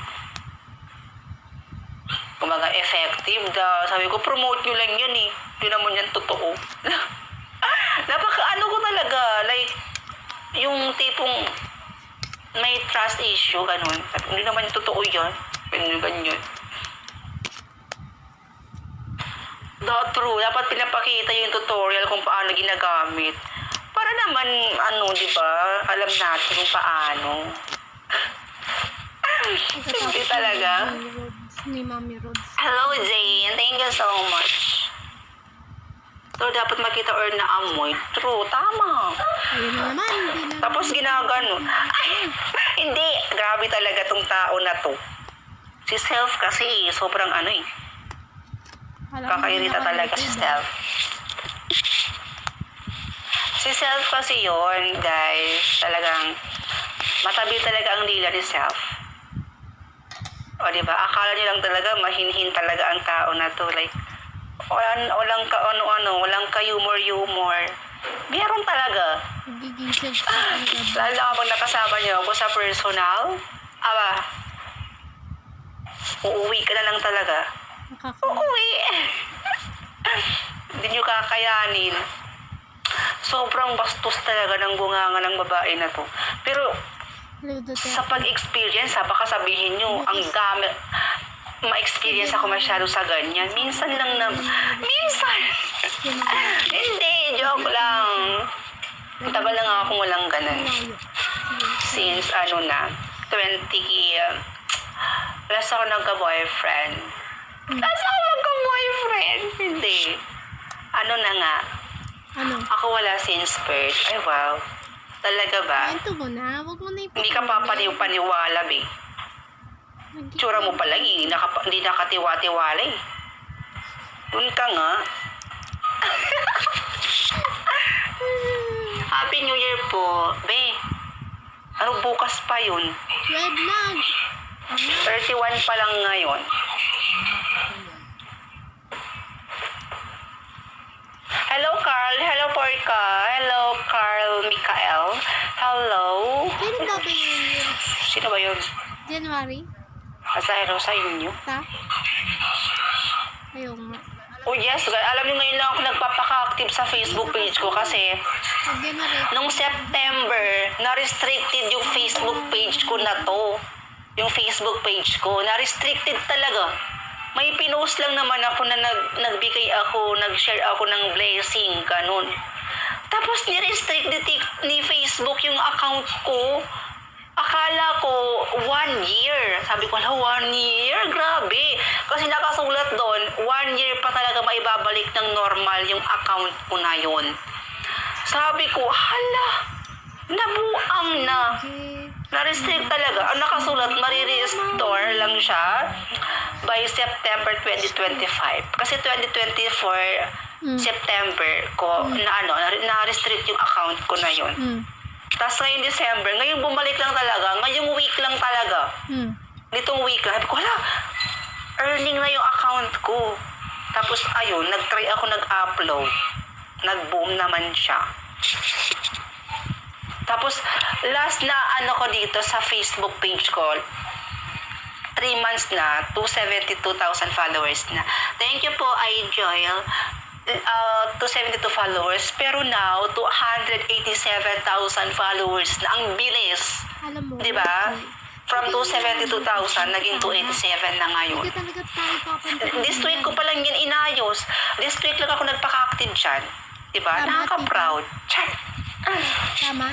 Kumaga effective daw. Sabi ko, promote nyo lang yan eh. Hindi naman yan totoo. Napaka-ano ko talaga. Like, yung tipong may trust issue, ganun. Hindi naman yung totoo yan. Ganyan. True. Dapat pinapakita yung tutorial kung paano ginagamit. Para naman, di ba? Alam natin kung paano. Hindi talaga. Ni Mami Rods. Hello, Jane. Thank you so much. So, dapat makita or na amoy. True. Tama. Ayun na naman. Hindi na. Tapos ginagano. Ay, hindi. Grabe talaga tong tao na to. Si Self kasi, sobrang kakairita talaga si Self. Si Self kasi yun, guys, talagang matabi talaga ang dila ni Self. O diba, akala niyo lang talaga, mahinhin talaga ang tao na to. Like, walang ka walang ka humor. Meron talaga. Nagiging self talaga. Lalo kapag nakasama niyo ako sa personal, uuwi ka na lang talaga. Uuwi. Hindi nyo kakayanin. Sobrang bastos talaga ng bunganga ng babae na to. Pero, sa pag-experience, baka sabihin nyo, ang dami, ma-experience ako masyado sa ganyan. Minsan lang na, minsan! Hindi, joke lang. Tagal na nga ako walang ganun. Layo. Sige. Since ano na, 20, last ako nagka-boyfriend. Last ako nagka-boyfriend. Hindi. Ano na nga, Ano? ako wala since birth. Ay wow. Talaga ba? Kwento mo na. Huwag mo na Hindi ka papaniw-paniwala, eh. Tsura mo pala, hindi nakatiwa-tiwala, eh. Doon ka nga. Happy New Year po. Be, ano bukas pa yun? Red mag. 31 pa lang ngayon. Hello, Carl. Hello, Porca. Hello, Carl Mikael. Hello. Kailan ba ba yun? Sino ba yun? January? Asahero sa inyo. Ta? Ayaw nga. Oh yes, guys. Alam niyo ngayon lang ako nagpapaka-active sa Facebook page ko kasi Pag generate. nung September, na-restricted yung Facebook page ko na to. Yung Facebook page ko, na-restricted talaga. May pinost lang naman ako na nagbigay ako, nag-share ako ng blessing, ganun. Tapos ni-restrict ni Facebook yung account ko. Akala ko 1 year. Sabi ko, 1 year? Grabe. Kasi nakasulat doon, 1 year pa talaga maibabalik ng normal yung account ko na yun. Sabi ko, hala, nabuang na. Okay. Na-restrict talaga. Ang nakasulat, marirestore lang siya by September 2025. Kasi 2024, September ko, na-restrict yung account ko na yun. Tapos ngayong December, ngayong bumalik lang talaga, ngayong week lang talaga. Nitong week lang, sabi ko, hala, earning na yung account ko. Tapos ayun, nag-try ako nag-upload. Nag-boom naman siya. Tapos, last na ano ko dito sa Facebook page ko, 3 months na, 272,000 followers na. Thank you po, Joel. 272 followers. Pero now, 287,000 followers na. Ang bilis. Alam mo. Diba? From 272,000, naging 287 na ngayon. Hindi talaga tayo papansin. This week ko pa lang yan inayos. This week lang ako nagpaka-active dyan. Diba? Tama, Nakaka-proud. Chat. Tama?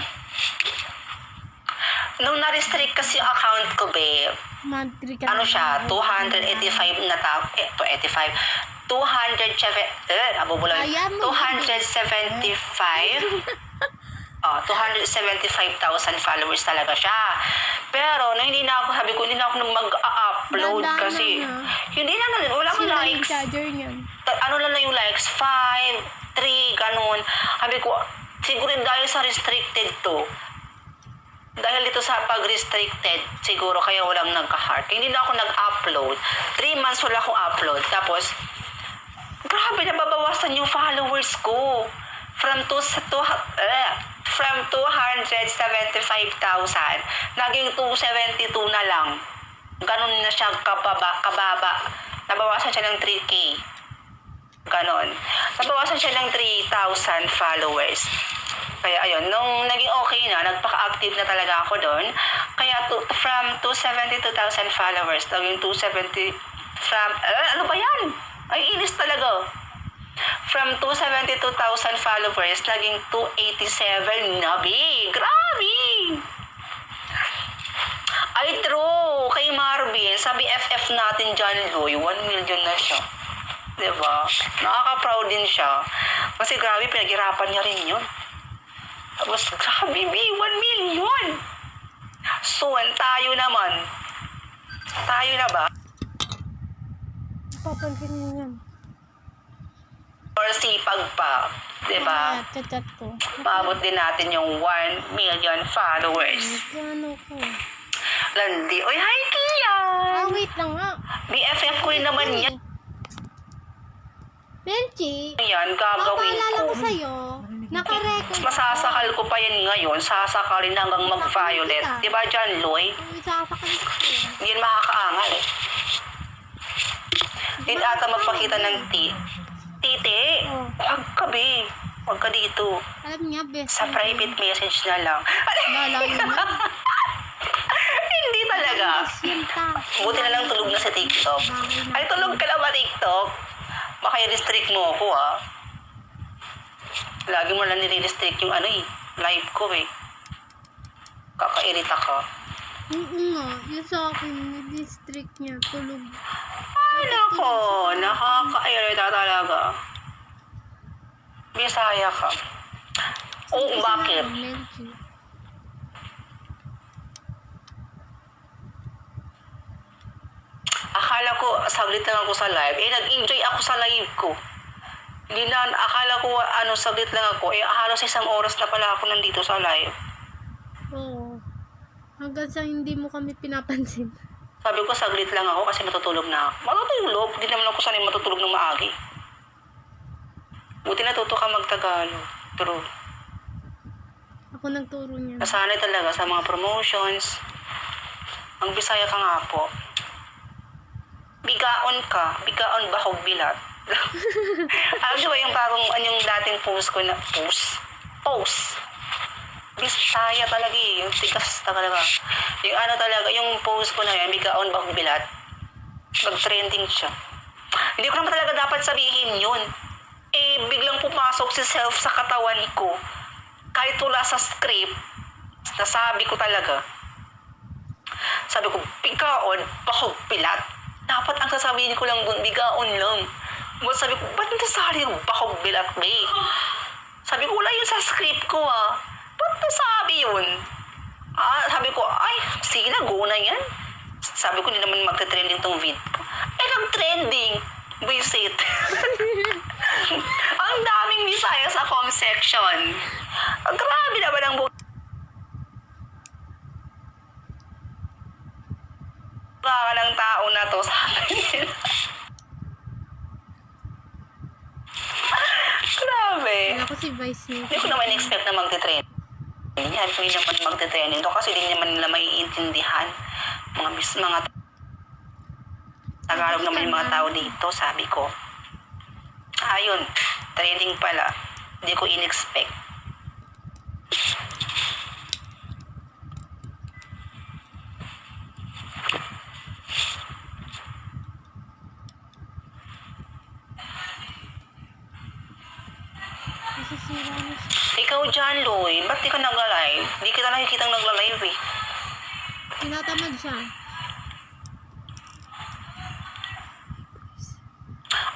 Nung na-restrict kasi yung account ko, babe, Madri ka ano na. siya, 285 na tao, 285, 275, Ayan mo. 275, 275,000 followers talaga siya. Pero, nung hindi na ako, sabi ko, hindi na ako nung mag-upload Dandanan kasi, na. hindi na, wala akong Sila yung likes. charger niyan. Ano lang yung likes, 5, 3, ganun. Sabi ko, siguro dahil sa restricted to, dahil dito sa pag-restricted, siguro kaya walang nagka-heart. Hindi na ako nag-upload. 3 months wala akong upload. Tapos, grabe, nababawasan yung followers ko. From 275,000, naging 272 na lang. Ganon na siya kababa. Nabawasan siya ng 3K. Ganon. Nabawasan siya ng 3,000 followers. Kaya ayun, nung naging okay na, nagpaka-active na talaga ako doon. Kaya from 272,000 followers, naging 270, ano ba yan? Ay, inis talaga. From 272,000 followers, naging 287 na, be. Grabe! Ay, true. Kay Marvin, sabi FF natin dyan, Loy, 1 million na siya. Diba? Nakaka-proud din siya. Kasi grabe, pinaghirapan niya rin yun. Tapos, grabe, B, 1 million. Soon, tayo naman. Tayo na ba? Papansin mo yan. Or sipag pa. Diba? Chat ko. Maabot din natin yung 1 million followers. Ano ko? Landi. Uy, hi, Kia! Wait lang nga. BFF ko rin naman yan. Benji, Yan, gagawin papaalala ko. ko sa'yo, nakarecord. Masasakal ko pa yan ngayon. Sasakalin hanggang mag-violet. Diba dyan, Loy? Sasakal ko. Hindi yan makakaangal eh. Hindi ata magpakita ng titi. Oh. Huwag ka, be. Huwag ka dito. Alam niya, best. Sa private message na lang. Lalayo na. Hindi talaga. Sinta. Buti na lang tulog na sa TikTok. Ay, tulog ka na ba, TikTok? Baka i-restrict mo ako, ha? Lagi mo lang nire-restrict yung live ko eh. Kakairita ka. Oo nga, yun sa akin, district niya, tulog. Ay, nako. Nakakairita talaga. Bisaya ka. Oh, bakit? Melky. Akala ko, saglit lang ako sa live. Eh, nag-enjoy ako sa live ko. Hindi na, akala ko, saglit lang ako. Eh, halos 1 oras na pala ako nandito sa live. Oo. Hanggang sa hindi mo kami pinapansin. Sabi ko, saglit lang ako kasi matutulog na ako. Matutulog? Hindi naman ako sanay matutulog ng maagi. Buti natuto ka magtagalog. True. Ako nagturo niya. Nasanay talaga sa mga promotions. Ang Bisaya ka nga po. Bigaon ka. Bigaon bahog bilat. Alam niyo ba yung parang yung dating post ko na post. Bisaya talaga eh. Yung tigas talaga. Yung talaga, yung post ko na yan, bigaon bahog bilat. Mag-trending siya. Hindi ko naman talaga dapat sabihin yun. Eh, biglang pumasok si self sa katawan ko. Kahit wala sa script, nasabi ko talaga. Sabi ko, bigaon, bahog pilat. Dapat ang sasabihin ko lang, bigaon lang. Sabi ko, ba't nasali yung bahog pilat, ba? Sabi ko, wala yun sa script ko, Ba't nasabi yun? Sabi ko, ay, sige na, go na yan. Sabi ko, hindi naman magte-trending tong vid ko. Eh, nag-trending. Visit. Ang daming Bisaya sa comment section. Grabe naman ang baka ng tao na to, sabi nila. Grabe. Wala ko si Vice niya. Hindi ko naman expect na magte-trending. Hindi naman magte-trending to kasi hindi naman nila maiintindihan. Mga Tagalog naman yung mga tao dito, sabi ko. Ayun, trending pala. Hindi ko in-expect. Nasisira na siya. Ikaw dyan, Lloyd, ba't di ka nagla-live? Di kita nakikita nagla-live eh. Tinatamad siya.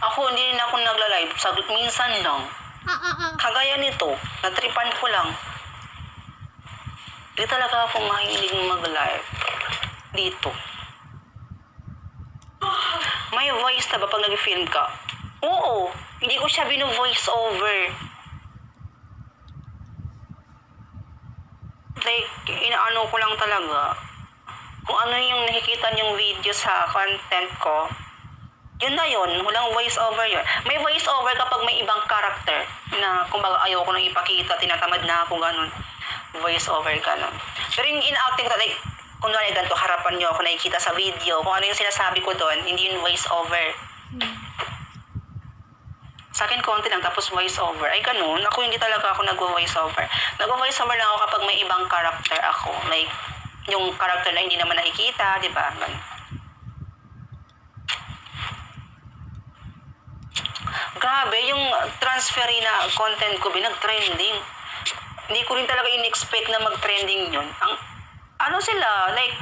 Ako, hindi rin ako nagla-live. Minsan lang. Kagaya nito, natripan ko lang. Di talaga ako mahilig mag-live. Dito. May voice na ba pag nag-film ka? Oo. Hindi ko siya bino-voice over. Like, inaano ko lang talaga. Kung ano yung nakikita niyong video sa content ko, yun na yun. Walang voice over yun. May voice over kapag may ibang character na kumbaga ayoko nang ipakita, tinatamad na ako, ganun. Voice over, ganun. Pero yung in-acting ko, like, kunwari ganito, harapan niyo ako nakikita sa video, kung ano yung sinasabi ko doon, hindi yun voice over. Sa akin, konti lang, tapos voice over. Ay, ganun. Ako, hindi talaga ako nag-voice over. Nag-voice over lang ako kapag may ibang character ako. Like, yung character na hindi naman nakikita, di ba? Ganun. Grabe, yung transferee na content ko, nag-trending. Hindi ko rin talaga in-expect na mag-trending yun. Ano sila, like,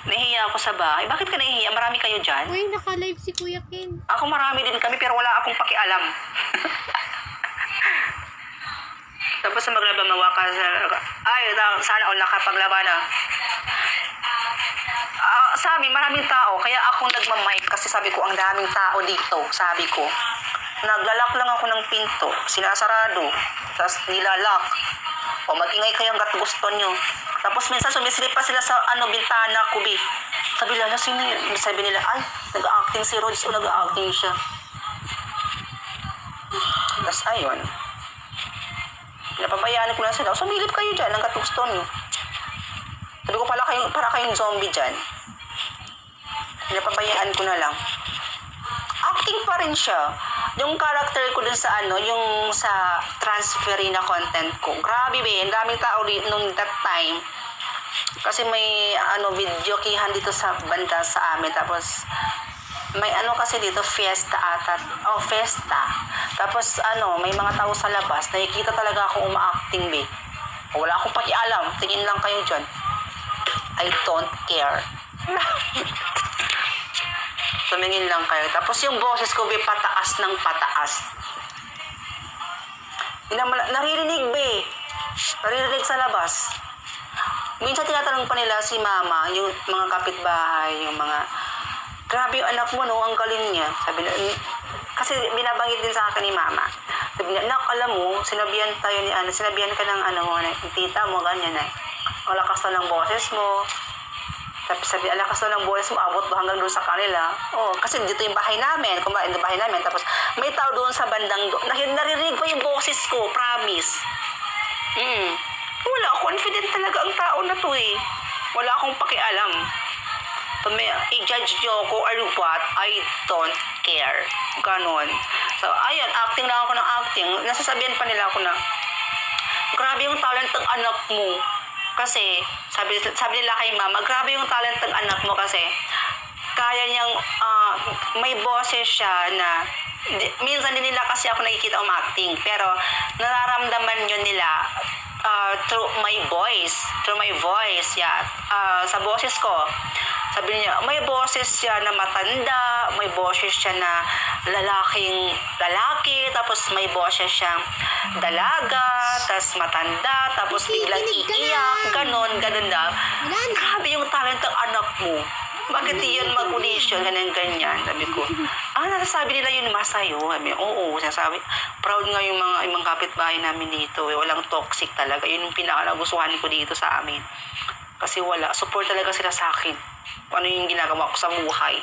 nahihiya ako sa bahay. Bakit ka nahihiya? Marami kayo dyan? Uy, naka-live si Kuya Ken. Ako marami din kami, pero wala akong pakialam. Tapos sa maglaba, ka sana all nakapaglaba na. Sabi, maraming tao, kaya ako nagmamic kasi sabi ko, ang daming tao dito, sabi ko. Naglalak lang ako ng pinto, sinasarado, tapos nilalak. O mag-ingay kayo hanggat gusto nyo. Tapos minsan sumisilip pa sila sa bintana ko, bi. Sabi nila, sino yun? Sabi nila, ay, nag-acting si Rhodes o nag-acting siya. Tapos ayun. Napabayaan ko na sila, sumilip kayo dyan hanggat gusto nyo. Sabi ko, para kayong zombie dyan. Napabayaan ko na lang. Acting pa rin siya. Yung character ko dun sa yung sa transferee na content ko. Grabe ba, ang daming tao nung that time. Kasi may video kihan dito sa banda sa amin. Tapos may ano kasi dito, fiesta ata. Oh, fiesta. Tapos ano, may mga tao sa labas. Nakikita talaga ako uma-acting, be. Wala akong pakialam. Tingin lang kayo dyan. I don't care. Tumingin lang kayo. Tapos yung boses ko, be, pataas ng pataas. Naririnig, be. Naririnig sa labas. Minsan tinatanong pa nila si mama, yung mga kapitbahay, yung mga, grabe yung anak mo, no? Ang galing niya. Sabi na, kasi binabanggit din sa akin ni mama. Sabi niya, anak, alam mo, sinabihan ka ng tita mo, ganyan eh. Ang lakas na ng boses mo. Sabi, ang lakas na ng boses mo, abot hanggang doon sa kanila. Oh, kasi dito yung bahay namin, kumain yung bahay namin. Tapos may tao doon sa bandang doon. Naririnig ko yung boses ko, promise. Wala, confident talaga ang tao na to eh. Wala akong pakialam. I-judge nyo ako or what, I don't care. Ganon. So, ayun, acting lang ako ng acting. Nasasabihan pa nila ako na, grabe yung talent ng anak mo. Kasi, sabi nila kay mama, grabe yung talent ng anak mo kasi, kaya niyang, may boses siya na, minsan din nila kasi ako nakikita acting, pero nararamdaman yun nila through my voice, yeah. Sa boses ko, sabi niya, may boses siya na matanda, may boses siya na lalaki, tapos may boses siyang dalaga, tapos matanda, tapos biglang iiyak, ganon daw. Grabe yung talent ng anak mo. Bakit yan mag-audition, ganyan. Sabi ko, nasasabi nila yun sa'yo. Sabi, oo, sasabi. Proud nga yung mga kapitbahay namin dito. Walang toxic talaga. Yun yung pinaka-nagustuhan ko dito sa amin. Kasi wala. Support talaga sila sa akin. Ano yung ginagawa ko sa buhay.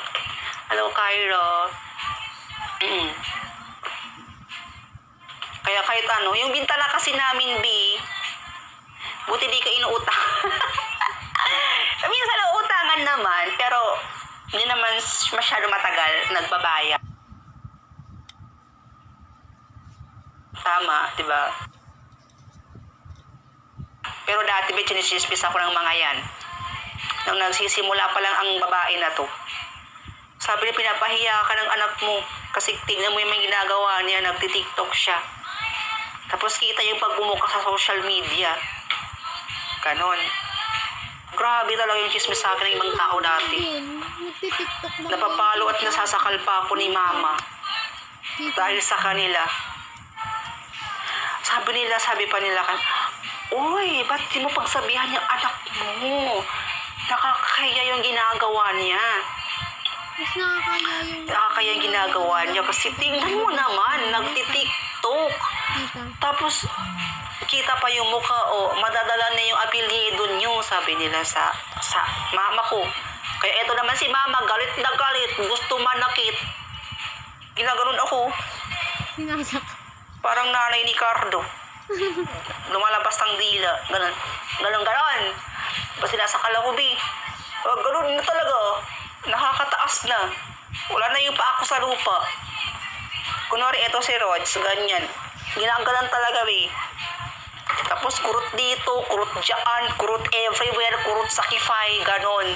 Hello, Cairo. Kaya kahit ano, yung bintana kasi namin, B, buti di ka inuutang. Minsan utangan naman, pero hindi naman masyado matagal nagbabayad. Tama, di ba? Pero dati ba chinismiss ako ng mga yan. Nang nagsisimula pa lang ang babae na to. Sabi niya, pinapahiya ka ng anak mo. Kasi tignan mo yung may ginagawa niya, nagti-TikTok siya. Tapos kita yung pagmumukha sa social media. Ganon. Grabe talaga yung chismis sa akin ng ibang tao dati. Napapalo at nasasakal pa ako ni mama. Dahil sa kanila. Sabi pa nila, uy, ba't di mo pagsabihan yung anak mo? Nakakaya yung ginagawa niya. Mas Nakakaya yung ginagawa niya. Kasi tingnan mo naman, nagti-TikTok. Tapos, kita pa yung mukha, madadala na yung apelyido niyo, sabi nila sa mama ko. Kaya eto naman si mama, galit na galit, gusto manakit. Ginaganon ako. Sinasak. Parang nanay ni Cardo. Lumalabas ng dila. Ganon. Tapos sinasakal ako, B. Ganon na talaga. Nakakataas na. Wala na yung pa ako sa lupa. Kunwari, eto si Rods, ganyan. Ginagalan talaga, B. Tapos kurot dito, kurot dyan, kurot everywhere, kurot sa kifay, ganon.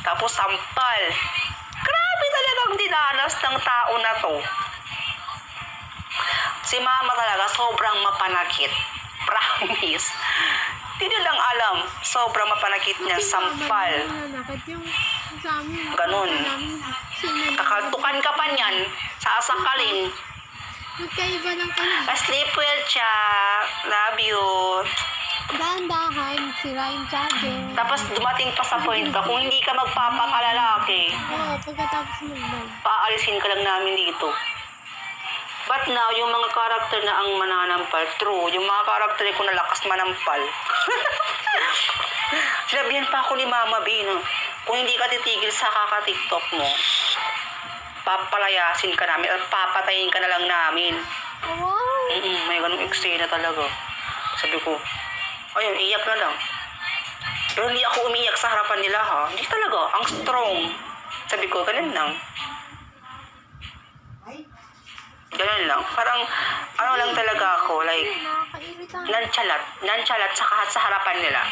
Tapos sampal. Grabe talagang dinanas ng tao na to. Si mama talaga sobrang mapanakit. Promise. Hindi lang alam. Sobrang mapanakit niya. Sampal. Ganon. Kakaltukan ka pa niyan. Sasakalin. Magkaiba lang kami. Sleep well, cha. Love you. Dahan-dahan, sira yung charger. Tapos dumating pa sa point ka, kung hindi ka magpapakalalaki, Oo, pagkatapos mag-vlog. paalisin ka lang namin dito. But now, yung mga karakter na ang mananampal, true, yung mga karakter ko na lakas manampal. Sinabihan pa ako ni Mama B, no? Kung hindi ka titigil sa kaka-TikTok mo, papalayasin ka namin at papatayin ka na lang namin. Wow! May ganung eksena talaga. Sabi ko, ayun, iyak na lang. Pero hindi ako umiyak sa harapan nila, ha? Hindi talaga, ang strong. Sabi ko, ganun lang. Ganun lang. Parang, ano lang talaga ako, like, Nakakairita. nonchalant sa harapan nila.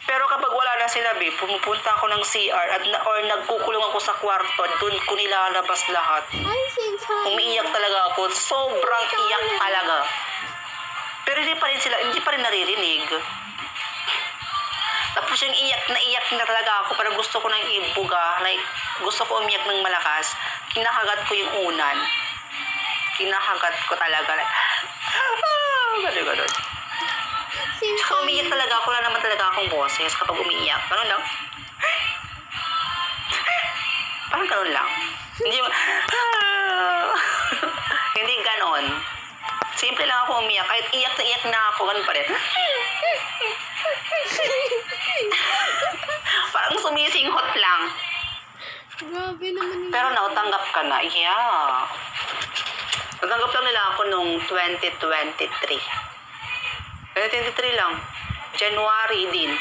Pero kapag wala na sila, babe, pumupunta ako ng CR or nagkukulong ako sa kwarto, doon ko nilalabas lahat. Ay, since hi. Umiiyak talaga ako. Sobrang iyak talaga. Pero hindi pa rin naririnig. Tapos yung iyak na talaga ako, parang gusto ko nang ibuga, like, gusto ko umiyak ng malakas, kinakagat ko yung unan. Kinakagat ko talaga, like, gano'n. Since Tsaka umiiyak talaga ako, wala naman talaga akong boses kapag umiiyak. Ganun lang. Parang ganun lang. Hindi yung, hindi ganon. Simple lang ako umiyak. Kahit iyak na iyak na ako, ganun pa rin. Parang sumisinghot lang. Grabe naman yun. Pero nautanggap ka na. Yeah. Natanggap lang nila ako nung 2023. 2023 lang. January din.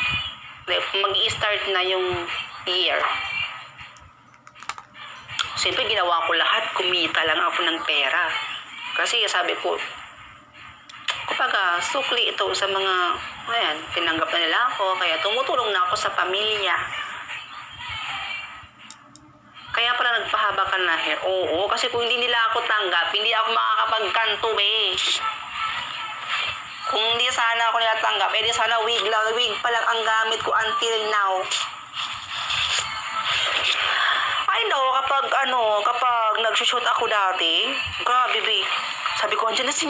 Mag-i-start na yung year. Siyempre, ginawa ko lahat. Kumita lang ako ng pera. Kasi sabi ko, kapag sukli ito sa mga, ayan, tinanggap na nila ako. Kaya tumutulong na ako sa pamilya. Kaya pala nagpahaba ka na hair. Oo, kasi kung hindi nila ako tanggap, hindi ako makakapagkanto, eh. Kung hindi sana ako nila tanggap, edi sana wig pa lang ang gamit ko until now. I know, kapag nagsushoot ako dati, grabe, be. Sabi ko, andyan na si